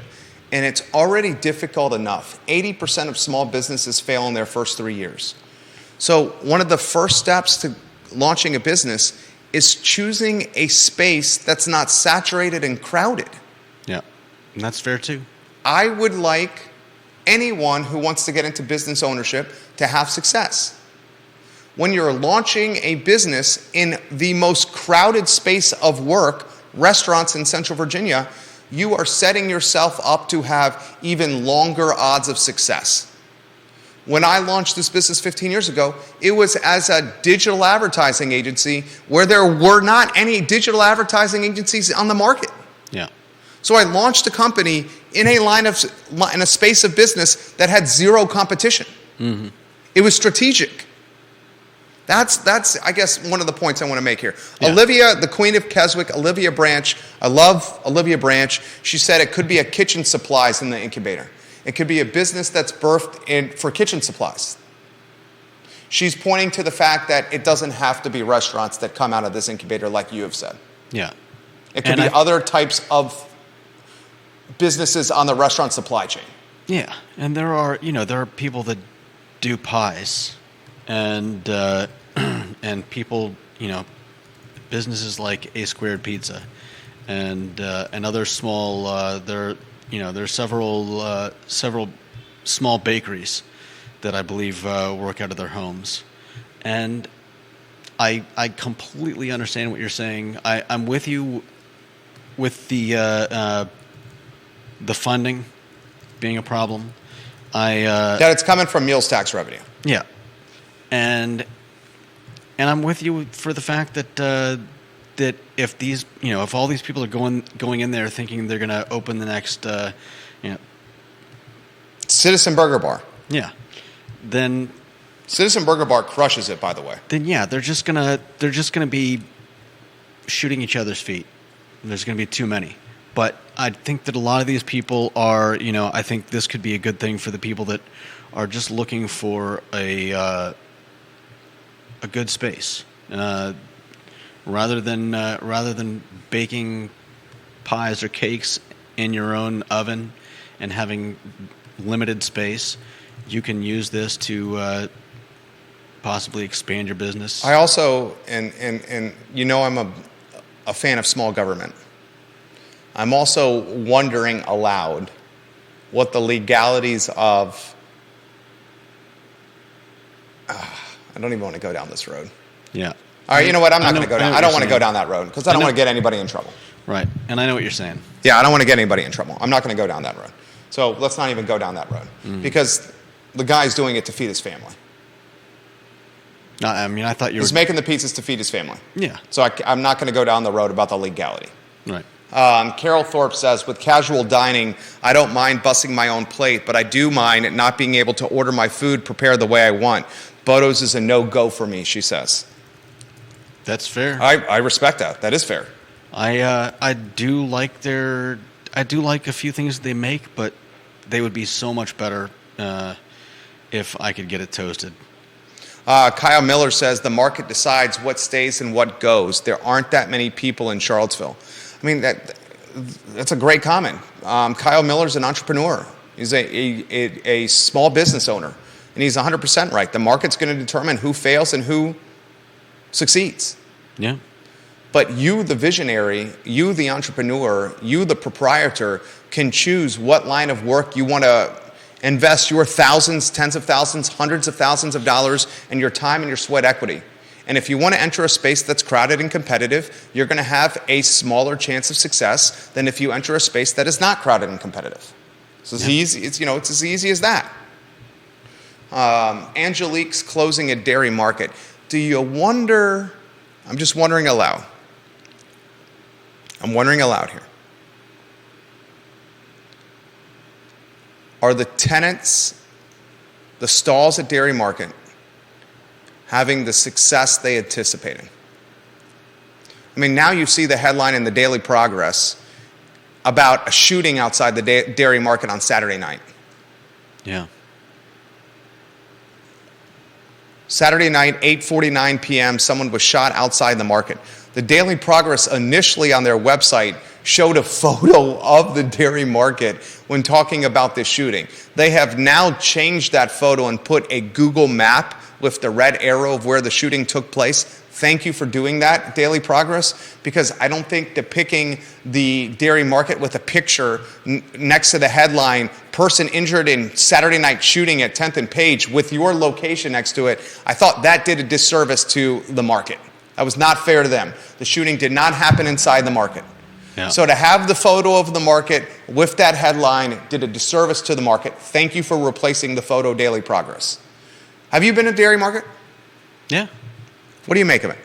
And it's already difficult enough. 80% of small businesses fail in their first 3 years. So one of the first steps to launching a business is choosing a space that's not saturated and crowded. Yeah, and that's fair too. I would like anyone who wants to get into business ownership to have success. When you're launching a business in the most crowded space of work, restaurants in Central Virginia, you are setting yourself up to have even longer odds of success. When I launched this business 15 years ago, it was as a digital advertising agency where there were not any digital advertising agencies on the market. Yeah. So I launched a company in a space of business that had zero competition. Mm-hmm. It was strategic. That's I guess one of the points I want to make here. Yeah. Olivia, the Queen of Keswick, Olivia Branch. I love Olivia Branch. She said it could be a kitchen supplies in the incubator. It could be a business that's birthed for kitchen supplies. She's pointing to the fact that it doesn't have to be restaurants that come out of this incubator like you have said. Yeah. It could be other types of businesses on the restaurant supply chain. Yeah, and there are people that do pies, and and people, businesses like A Squared Pizza, and other small. There's several small bakeries that I believe work out of their homes, and I completely understand what you're saying. I'm with you with the funding being a problem. That it's coming from meals tax revenue. Yeah, and I'm with you for the fact that that if all these people are going in there thinking they're going to open the next Citizen Burger Bar. Yeah, then Citizen Burger Bar crushes it, by the way. Then yeah, they're just gonna be shooting each other's feet. There's gonna be too many. But I think that a lot of these people are, I think this could be a good thing for the people that are just looking for a good space, rather than baking pies or cakes in your own oven and having limited space. You can use this to possibly expand your business. I also, and I'm a fan of small government. I'm also wondering aloud what the legalities of... I don't even want to go down this road. Yeah. All right, you know what? I'm not going to go down. I don't want to go down that road because I don't want to get anybody in trouble. Right, and I know what you're saying. Yeah, I don't want to get anybody in trouble. I'm not going to go down that road. So let's not even go down that road because the guy's doing it to feed his family. No, I mean, I thought you were... He's making the pizzas to feed his family. Yeah. So I'm not going to go down the road about the legality. Right. Carol Thorpe says, with casual dining, I don't mind bussing my own plate, but I do mind not being able to order my food prepared the way I want. Bodo's is a no-go for me, she says. That's fair. I respect that. That is fair. I do like a few things they make, but they would be so much better if I could get it toasted. Kyle Miller says, the market decides what stays and what goes. There aren't that many people in Charlottesville. I mean, that's a great comment. Kyle Miller's an entrepreneur. He's a small business owner, and he's 100% right. The market's going to determine who fails and who succeeds. Yeah. But you, the visionary, you, the entrepreneur, you, the proprietor, can choose what line of work you want to invest your thousands, tens of thousands, hundreds of thousands of dollars and your time and your sweat equity. And if you want to enter a space that's crowded and competitive, you're going to have a smaller chance of success than if you enter a space that is not crowded and competitive. So it's as easy as that. Angelic's closing a dairy market. Do you wonder, I'm just wondering aloud. I'm wondering aloud here. Are the tenants, the stalls at Dairy Market, having the success they anticipated? I mean, now you see the headline in the Daily Progress about a shooting outside the Dairy Market on Saturday night. Yeah. Saturday night, 8:49 p.m., someone was shot outside the market. The Daily Progress initially on their website showed a photo of the Dairy Market when talking about this shooting. They have now changed that photo and put a Google map with the red arrow of where the shooting took place. Thank you for doing that, Daily Progress, because I don't think depicting the Dairy Market with a picture next to the headline, person injured in Saturday night shooting at 10th and Page, with your location next to it, I thought that did a disservice to the market. That was not fair to them. The shooting did not happen inside the market. Yeah. So to have the photo of the market with that headline did a disservice to the market. Thank you for replacing the photo, Daily Progress. Have you been at Dairy Market? Yeah. What do you make of it?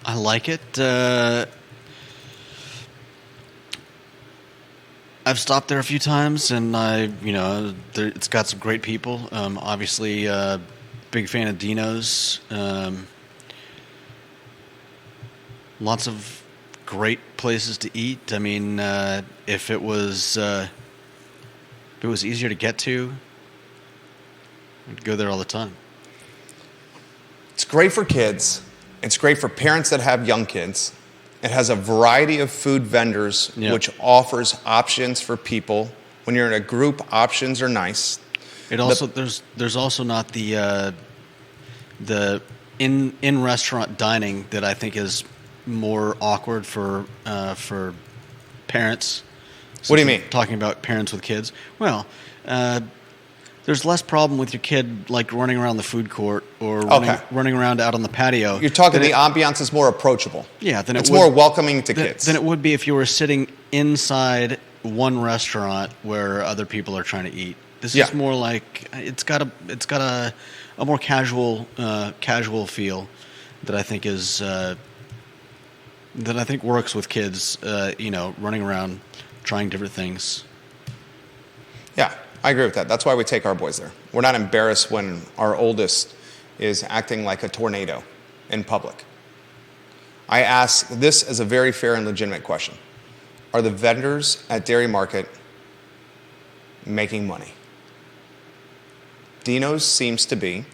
I like it. I've stopped there a few times, and it's got some great people. Obviously, big fan of Dino's. Lots of great places to eat. I mean, if it was easier to get to, I'd go there all the time. It's great for kids. It's great for parents that have young kids. It has a variety of food vendors, which offers options for people. When you're in a group, options are nice. It also there's also not the in restaurant dining that I think is more awkward for parents. What do you mean? Talking about parents with kids. Well, there's less problem with your kid like running around the food court or running around out on the patio. You're talking the ambiance is more approachable. Yeah, it's more welcoming to kids than it would be if you were sitting inside one restaurant where other people are trying to eat. This is more like it's got a more casual feel that I think works with kids. Running around trying different things. Yeah. I agree with that. That's why we take our boys there. We're not embarrassed when our oldest is acting like a tornado in public. I ask this as a very fair and legitimate question. Are the vendors at Dairy Market making money? Dino's seems to be.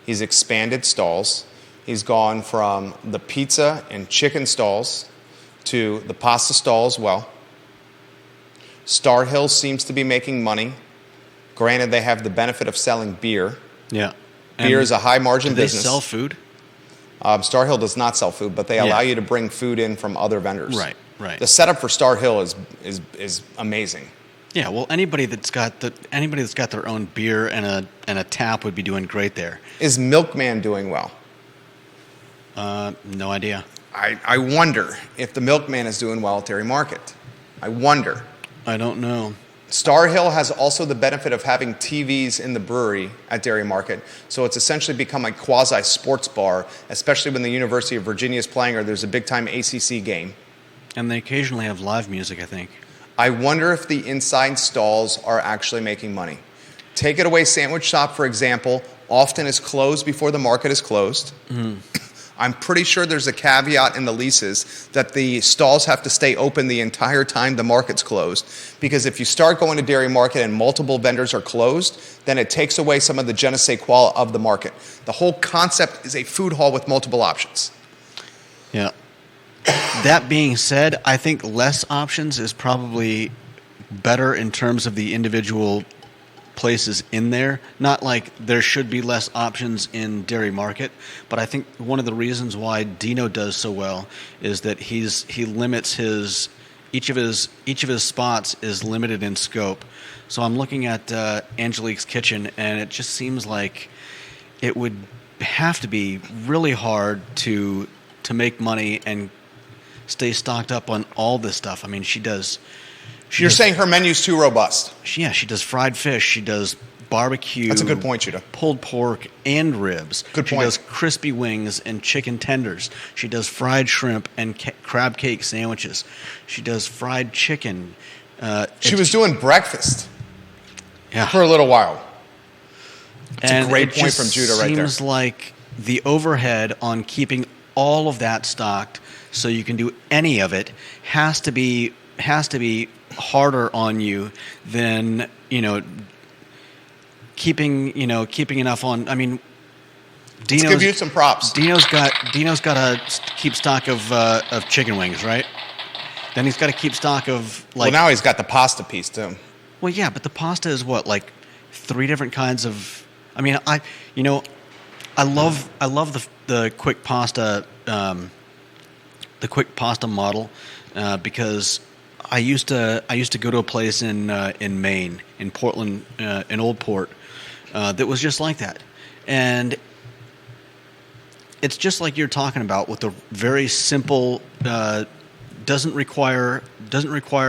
He's expanded stalls. He's gone from the pizza and chicken stalls to the pasta stall as well. Star Hill seems to be making money. Granted, they have the benefit of selling beer. Yeah. Beer is a high-margin business. Do they sell food? Star Hill does not sell food, but they allow you to bring food in from other vendors. Right. The setup for Star Hill is amazing. Yeah, well, anybody that's got their own beer and a tap would be doing great there. Is Milkman doing well? No idea. I wonder if the Milkman is doing well at Dairy Market. I wonder. I don't know. Star Hill has also the benefit of having TVs in the brewery at Dairy Market, so it's essentially become a quasi-sports bar, especially when the University of Virginia is playing or there's a big-time ACC game. And they occasionally have live music, I think. I wonder if the inside stalls are actually making money. Take It Away Sandwich Shop, for example, often is closed before the market is closed. Mm. I'm pretty sure there's a caveat in the leases that the stalls have to stay open the entire time the market's closed. Because if you start going to Dairy Market and multiple vendors are closed, then it takes away some of the je ne sais quoi of the market. The whole concept is a food hall with multiple options. Yeah. That being said, I think less options is probably better in terms of the individual places in there. Not like there should be less options in Dairy Market, but I think one of the reasons why Dino does so well is that he limits each of his spots is limited in scope. So I'm looking at Angelique's Kitchen, and it just seems like it would have to be really hard to make money and stay stocked up on all this stuff. I mean, You're saying her menu's too robust. She does fried fish. She does barbecue. That's a good point, Judah. Pulled pork and ribs. Good She point. does crispy wings and chicken tenders. She does fried shrimp and crab cake sandwiches. She does fried chicken. She was doing breakfast Yeah. for a little while. It's And a great it point just from Judah right there. Seems like the overhead on keeping all of that stocked so you can do any of it has to be harder on you than, keeping enough on. I mean, Let's give you some props. Dino's got to keep stock of chicken wings, right? Then he's got to keep stock of Well, now he's got the pasta piece too. Well, yeah, but the pasta is what, like 3 different kinds of. I mean, I love the quick pasta model because I used to go to a place in Maine, in Portland, in Old Port, that was just like that, and it's just like you're talking about with a very simple. Doesn't require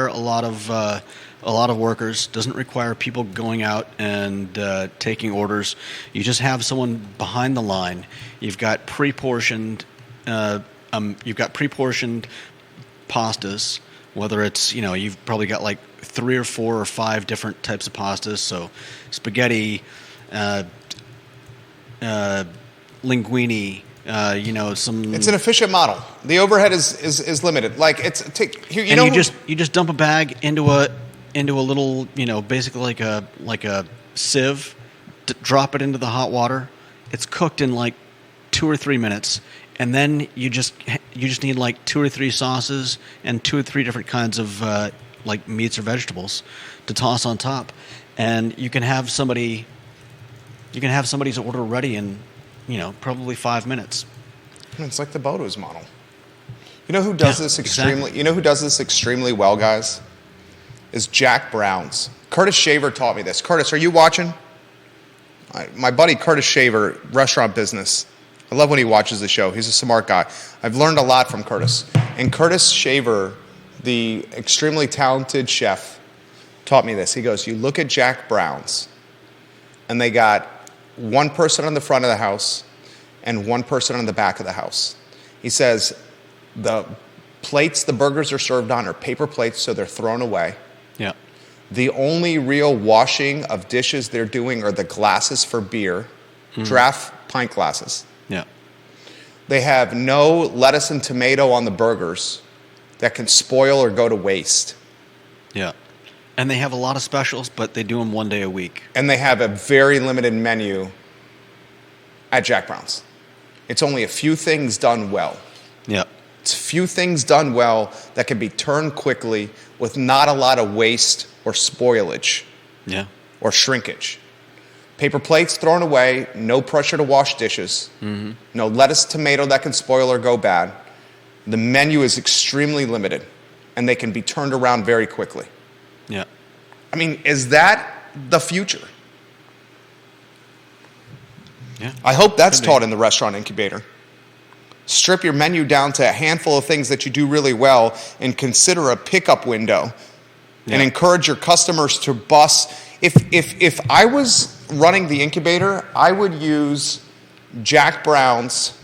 a lot of workers. Doesn't require people going out and taking orders. You just have someone behind the line. You've got pre-portioned. You've got pre-portioned pastas. Whether it's you've probably got like 3 or 4 or 5 different types of pastas. So spaghetti, linguine. Some. It's an efficient model. The overhead is limited. Like you just dump a bag into a little basically like a sieve, drop it into the hot water. It's cooked in like 2 or 3 minutes, and then you just need like 2 or 3 sauces and 2 or 3 different kinds of like meats or vegetables to toss on top, and you can have somebody's order ready in probably 5 minutes. It's like the Bodo's model. You know who does this extremely? Exactly. You know who does this extremely well, guys? Is Jack Brown's. Curtis Shaver taught me this. Curtis, are you watching? My buddy Curtis Shaver, restaurant business. I love when he watches the show. He's a smart guy. I've learned a lot from Curtis. And Curtis Shaver, the extremely talented chef, taught me this. He goes, you look at Jack Brown's, and they got one person on the front of the house and one person on the back of the house. He says the plates the burgers are served on are paper plates, so they're thrown away. Yeah. The only real washing of dishes they're doing are the glasses for beer, draft pint glasses. Yeah. They have no lettuce and tomato on the burgers that can spoil or go to waste. Yeah. And they have a lot of specials, but they do them one day a week. And they have a very limited menu at Jack Brown's. It's only a few things done well. Yeah. It's a few things done well that can be turned quickly with not a lot of waste or spoilage. Yeah. Or shrinkage. Paper plates thrown away, no pressure to wash dishes, no lettuce, tomato that can spoil or go bad. The menu is extremely limited, and they can be turned around very quickly. Yeah. I mean, is that the future? Yeah. I hope that's taught in the restaurant incubator. Strip your menu down to a handful of things that you do really well and consider a pickup window and encourage your customers to bus. If I was running the incubator, I would use Jack Brown's,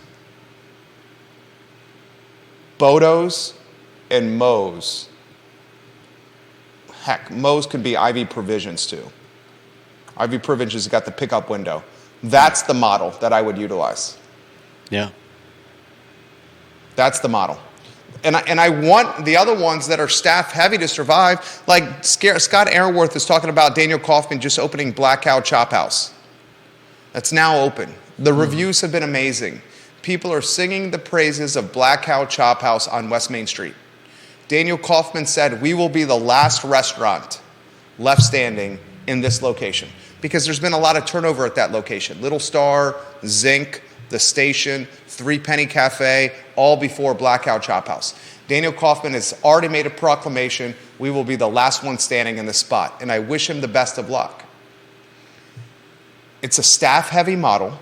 Bodo's, and Moe's. Heck, Moe's could be Ivy Provisions too. Ivy Provisions has got the pickup window. That's the model that I would utilize. Yeah. That's the model. And I want the other ones that are staff heavy to survive. Like Scott Airworth is talking about Daniel Kaufman just opening Black Cow Chop House. That's now open. The reviews have been amazing. People are singing the praises of Black Cow Chop House on West Main Street. Daniel Kaufman said, we will be the last restaurant left standing in this location. Because there's been a lot of turnover at that location. Little Star, Zinc, The Station, 3 Penny Cafe, all before Black Cow Chop House. Daniel Kaufman has already made a proclamation, we will be the last one standing in this spot. And I wish him the best of luck. It's a staff-heavy model.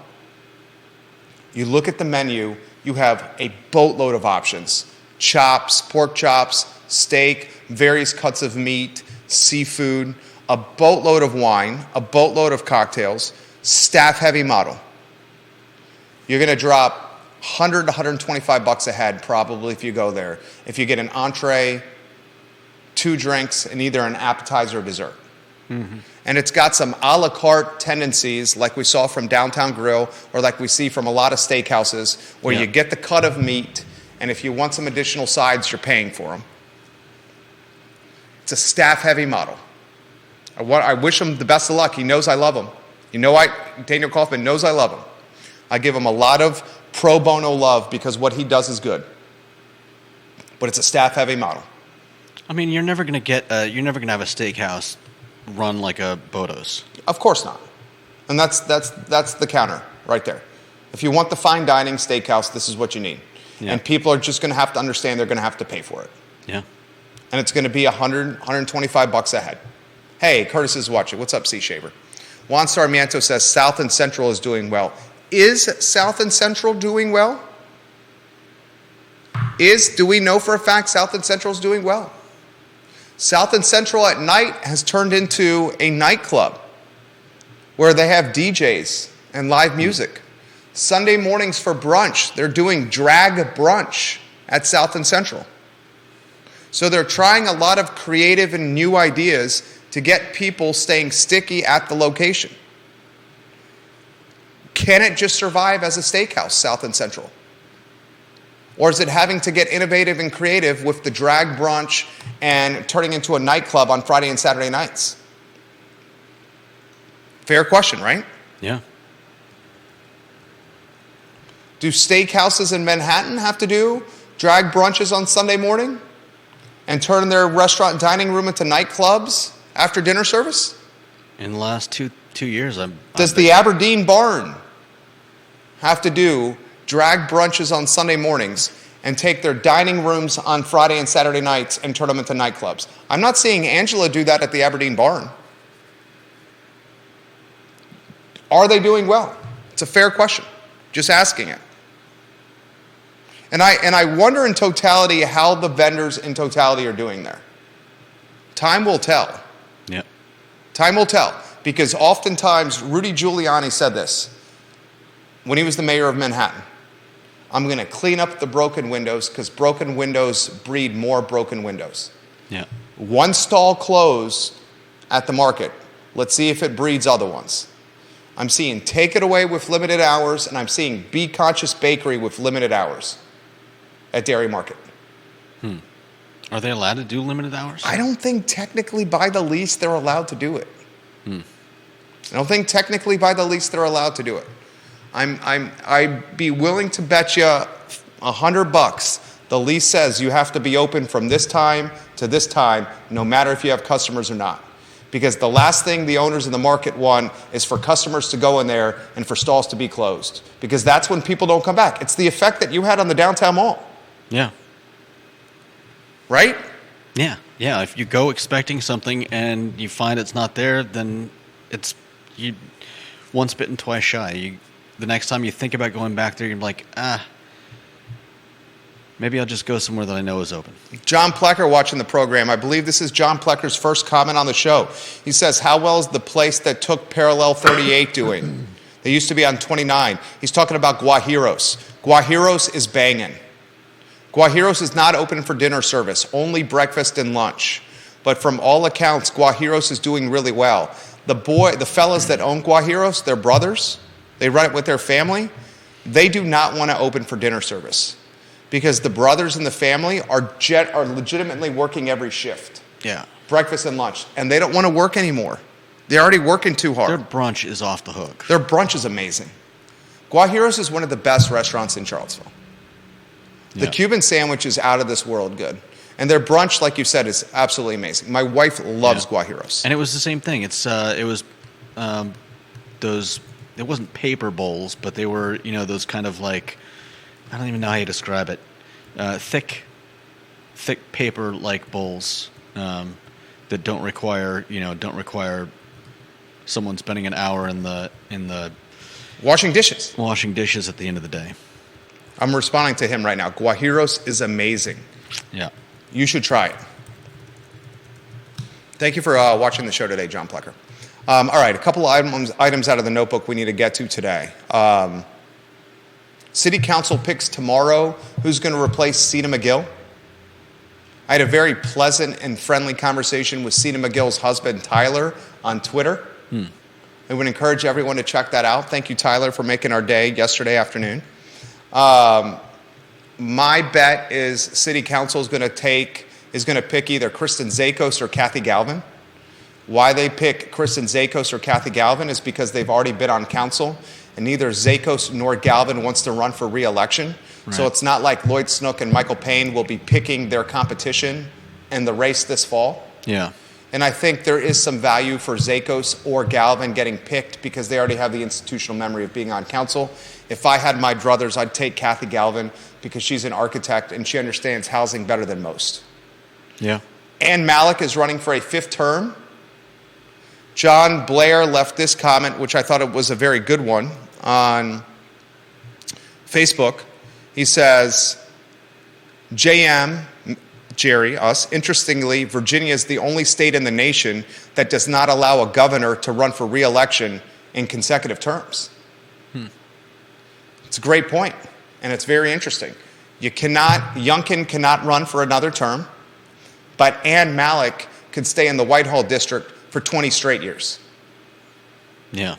You look at the menu, you have a boatload of options. Chops, pork chops, steak, various cuts of meat, seafood, a boatload of wine, a boatload of cocktails, staff-heavy model. You're going to drop $100 to $125 a head probably if you go there. If you get an entree, 2 drinks, and either an appetizer or dessert. Mm-hmm. And it's got some a la carte tendencies like we saw from Downtown Grill or like we see from a lot of steakhouses where you get the cut of meat, and if you want some additional sides, you're paying for them. It's a staff-heavy model. I wish him the best of luck. He knows I love him. Daniel Kaufman knows I love him. I give him a lot of pro bono love because what he does is good. But it's a staff-heavy model. I mean, you're never going to have a steakhouse run like a Bodo's. Of course not. And that's the counter right there. If you want the fine dining steakhouse, this is what you need. Yeah. And people are just going to have to understand they're going to have to pay for it. Yeah. And it's going to be $100, $125 a head. Hey, Curtis is watching. What's up, Sea Shaver? Juan Sarmiento says South and Central is doing well. Is South and Central doing well? Do we know for a fact South and Central is doing well? South and Central at night has turned into a nightclub where they have DJs and live music. Sunday mornings for brunch, they're doing drag brunch at South and Central. So they're trying a lot of creative and new ideas to get people staying sticky at the location. Can it just survive as a steakhouse, South and Central? Or is it having to get innovative and creative with the drag brunch and turning into a nightclub on Friday and Saturday nights? Fair question, right? Yeah. Do steakhouses in Manhattan have to do drag brunches on Sunday morning and turn their restaurant dining room into nightclubs after dinner service? In the last two years, Does the Aberdeen Barn have to do drag brunches on Sunday mornings and take their dining rooms on Friday and Saturday nights and turn them into nightclubs? I'm not seeing Angela do that at the Aberdeen Barn. Are they doing well? It's a fair question. Just asking it. And I wonder in totality how the vendors in totality are doing there. Time will tell. Yeah. Time will tell. Because oftentimes, Rudy Giuliani said this when he was the mayor of Manhattan. I'm going to clean up the broken windows because broken windows breed more broken windows. Yeah. One stall closed at the market. Let's see if it breeds other ones. I'm seeing Take It Away with limited hours, and I'm seeing Be Conscious Bakery with limited hours at Dairy Market. Are they allowed to do limited hours? I don't think technically by the lease they're allowed to do it. I don't think technically by the lease they're allowed to do it. I'd be willing to bet you $100 the lease says you have to be open from this time to this time, no matter if you have customers or not. Because the last thing the owners in the market want is for customers to go in there and for stalls to be closed. Because that's when people don't come back. It's the effect that you had on the downtown mall. Yeah. Right? Yeah. Yeah. If you go expecting something and you find it's not there, then it's you once bitten, twice shy. The next time you think about going back there, you're like, maybe I'll just go somewhere that I know is open. John Plecker watching the program. I believe this is John Plecker's first comment on the show. He says, how well is the place that took Parallel 38 doing? They used to be on 29. He's talking about Guajiros. Guajiros is banging. Guajiros is not open for dinner service, only breakfast and lunch. But from all accounts, Guajiros is doing really well. The fellas that own Guajiros, their brothers, they run it with their family. They do not want to open for dinner service because the brothers in the family are legitimately working every shift. Yeah. Breakfast and lunch. And they don't want to work anymore. They're already working too hard. Their brunch is off the hook. Their brunch is amazing. Guajiros is one of the best restaurants in Charlottesville. The Cuban sandwich is out of this world good. And their brunch, like you said, is absolutely amazing. My wife loves Guajiros. And it was the same thing. It was those, it wasn't paper bowls, but they were, those kind of like, I don't even know how you describe it, thick paper-like bowls that don't require someone spending an hour in the washing dishes at the end of the day. I'm responding to him right now. Guajiros is amazing. Yeah. You should try it. Thank you for watching the show today, John Plecker. All right, a couple of items out of the notebook we need to get to today. City Council picks tomorrow who's going to replace Sina McGill. I had a very pleasant and friendly conversation with Sina McGill's husband, Tyler, on Twitter. I would encourage everyone to check that out. Thank you, Tyler, for making our day yesterday afternoon. My bet is City Council is going to pick either Kristen Zakos or Kathy Galvin. Why they pick Kristen Zakos or Kathy Galvin is because they've already been on council, and neither Zakos nor Galvin wants to run for re-election. Right. So it's not like Lloyd Snook and Michael Payne will be picking their competition in the race this fall. Yeah. And I think there is some value for Zakos or Galvin getting picked because they already have the institutional memory of being on council. If I had my druthers, I'd take Kathy Galvin because she's an architect and she understands housing better than most. Yeah. Ann Mallek is running for a 5th term. John Blair left this comment, which I thought it was a very good one, on Facebook. He says, JM, Jerry, us, interestingly, Virginia is the only state in the nation that does not allow a governor to run for re-election in consecutive terms. It's a great point, and it's very interesting. Youngkin cannot run for another term, but Ann Mallek could stay in the Whitehall district for 20 straight years. Yeah.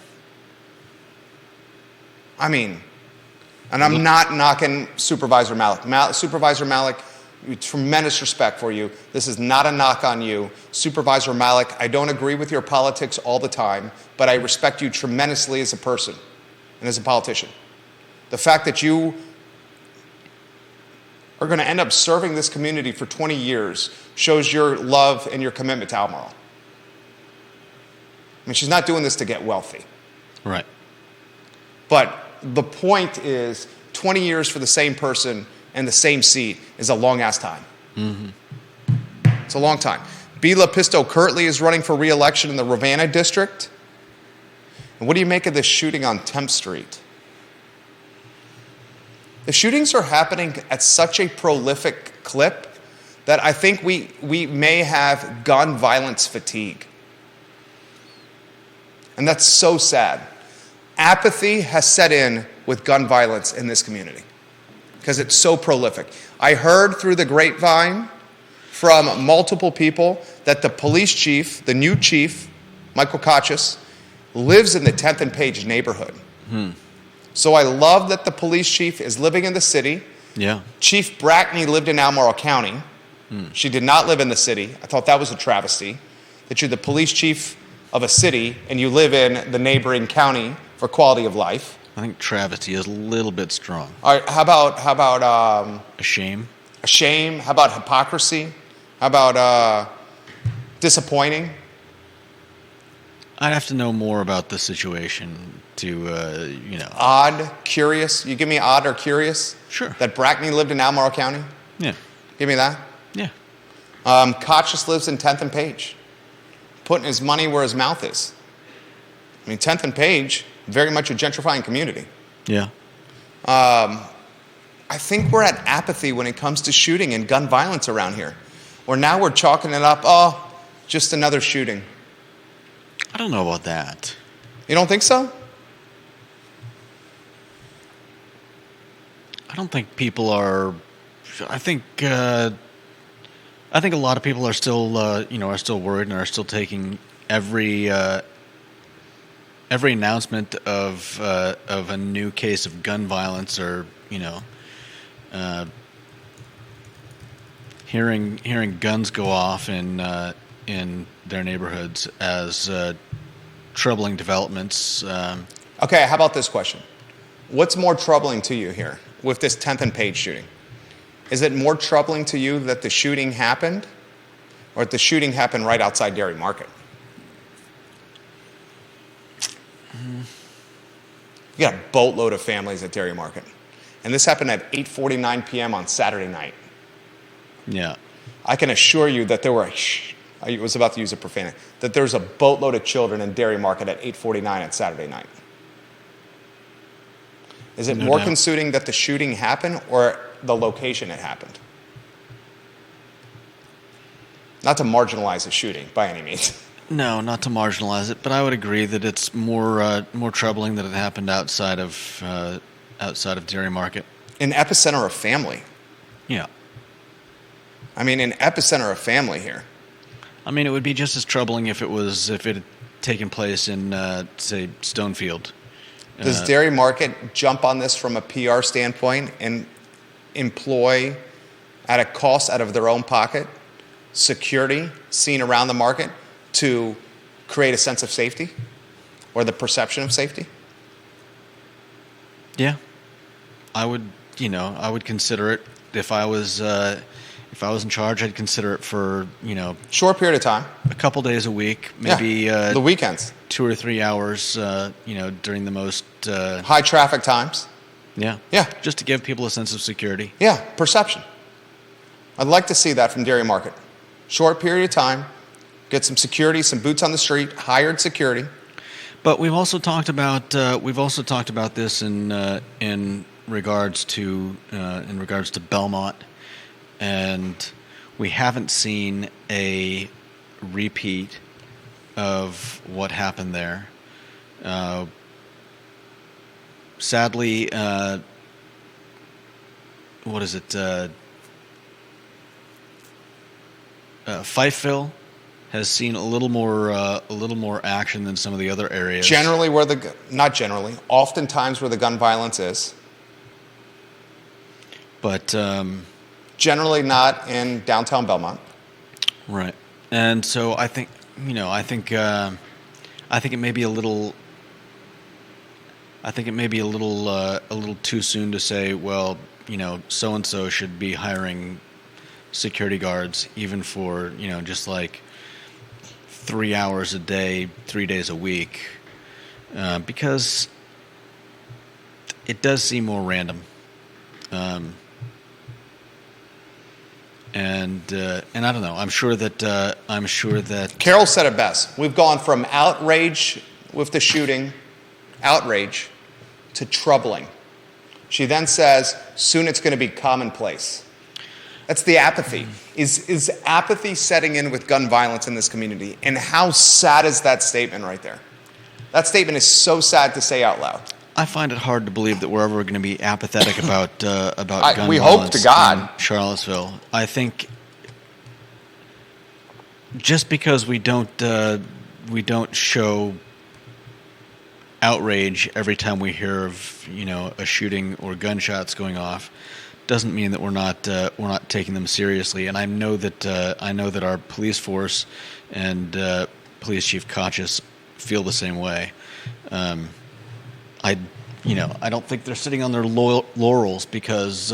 I mean, and I'm not knocking Supervisor Mallek. Supervisor Mallek, tremendous respect for you. This is not a knock on you. Supervisor Mallek, I don't agree with your politics all the time, but I respect you tremendously as a person and as a politician. The fact that you are going to end up serving this community for 20 years shows your love and your commitment to Albemarle. I mean, she's not doing this to get wealthy. Right. But the point is 20 years for the same person and the same seat is a long-ass time. It's a long time. LaPisto-Kirtly is running for re-election in the Ravenna district. And what do you make of this shooting on 10th Street? The shootings are happening at such a prolific clip that I think we may have gun violence fatigue. And that's so sad. Apathy has set in with gun violence in this community because it's so prolific. I heard through the grapevine from multiple people that the police chief, the new chief, Michael Kachis, lives in the 10th and Page neighborhood. So I love that the police chief is living in the city. Yeah. Chief Brackney lived in Albemarle County. She did not live in the city. I thought that was a travesty, that you're the police chief of a city and you live in the neighboring county for quality of life. I think travesty is a little bit strong. All right, how about A shame? a shame? How about hypocrisy? How about disappointing? I'd have to know more about the situation to, Odd, curious? You give me odd or curious? Sure. That Brackney lived in Albemarle County? Yeah. Give me that. Yeah. Kachis lives in 10th and Page, putting his money where his mouth is. I mean, 10th and Page, very much a gentrifying community. Yeah. I think we're at apathy when it comes to shooting and gun violence around here. Or now we're chalking it up, just another shooting. I don't know about that. You don't think so? I don't think people are. I think a lot of people are still, are still worried and are still taking every announcement of a new case of gun violence or hearing guns go off in their neighborhoods as troubling developments. Okay, how about this question? What's more troubling to you here with this 10th and Page shooting? Is it more troubling to you that the shooting happened or that the shooting happened right outside Dairy Market? You got a boatload of families at Dairy Market. And this happened at 8:49 p.m. on Saturday night. Yeah. I can assure you that there were, I was about to use a profanity, that there's a boatload of children in Dairy Market at 8:49 at Saturday night. Is it more concerning that the shooting happened or the location it happened? Not to marginalize a shooting by any means. No, not to marginalize it, but I would agree that it's more troubling that it happened outside of Dairy Market. An epicenter of family. Yeah. I mean, an epicenter of family here. I mean, it would be just as troubling if it had taken place in, say, Stonefield. Does Dairy Market jump on this from a PR standpoint and employ, at a cost out of their own pocket, security seen around the market to create a sense of safety or the perception of safety? Yeah, I would consider it if I was in charge. I'd consider it for Short period of time. a couple days a week, maybe the weekends, 2 or 3 hours. During the most high traffic times. Yeah, just to give people a sense of security. Yeah, perception. I'd like to see that from Dairy Market. Short period of time, get some security, some boots on the street, hired security. But we've also talked about this in regards to Belmont, and we haven't seen a repeat of what happened there. Sadly, what is it? Fifeville has seen a little more action than some of the other areas. Oftentimes where the gun violence is. But generally not in downtown Belmont. Right. And so I think it may be a little too soon to say, well, so and so should be hiring security guards even for, just like 3 hours a day, 3 days a week, because it does seem more random. And I don't know. I'm sure that Carol said it best. We've gone from outrage with the shooting, outrage, to troubling. She then says, soon it's going to be commonplace. That's the apathy. Is apathy setting in with gun violence in this community? And how sad is that statement right there? That statement is so sad to say out loud. I find it hard to believe that we're ever going to be apathetic about gun violence. We hope to God. In Charlottesville. I think just because we don't show outrage every time we hear of a shooting or gunshots going off doesn't mean that we're not taking them seriously. And I know that our police force and Police Chief Kochis feel the same way. I don't think they're sitting on their laurels because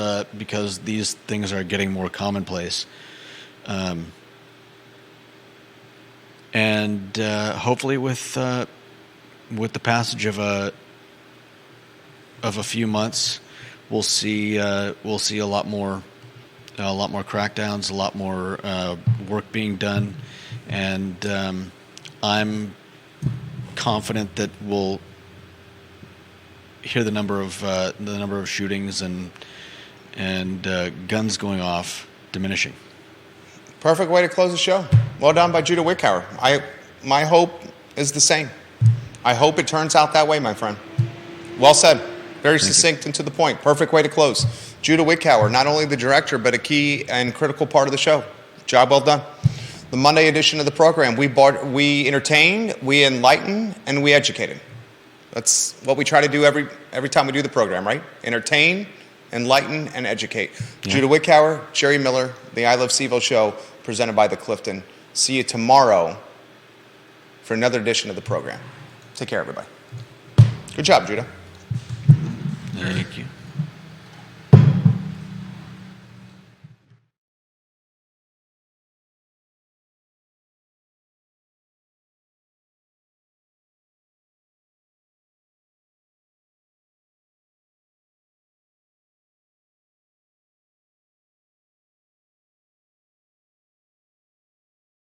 these things are getting more commonplace. And hopefully with the passage of a few months, we'll see a lot more crackdowns, a lot more work being done, and I'm confident that we'll hear the number of shootings and guns going off diminishing. Perfect way to close the show. Well done by Judah Wickhauer. My hope is the same. I hope it turns out that way, my friend. Well said. Very succinct and to the point. Perfect way to close. Judah Wickhauer, not only the director, but a key and critical part of the show. Job well done. The Monday edition of the program, we entertain, we enlighten, and we educated. That's what we try to do every time we do the program, right? Entertain, enlighten, and educate. Yeah. Judah Wickhauer, Jerry Miller, the I Love CVille Show, presented by the Clifton. See you tomorrow for another edition of the program. Take care, everybody. Good job, Judah. Thank you.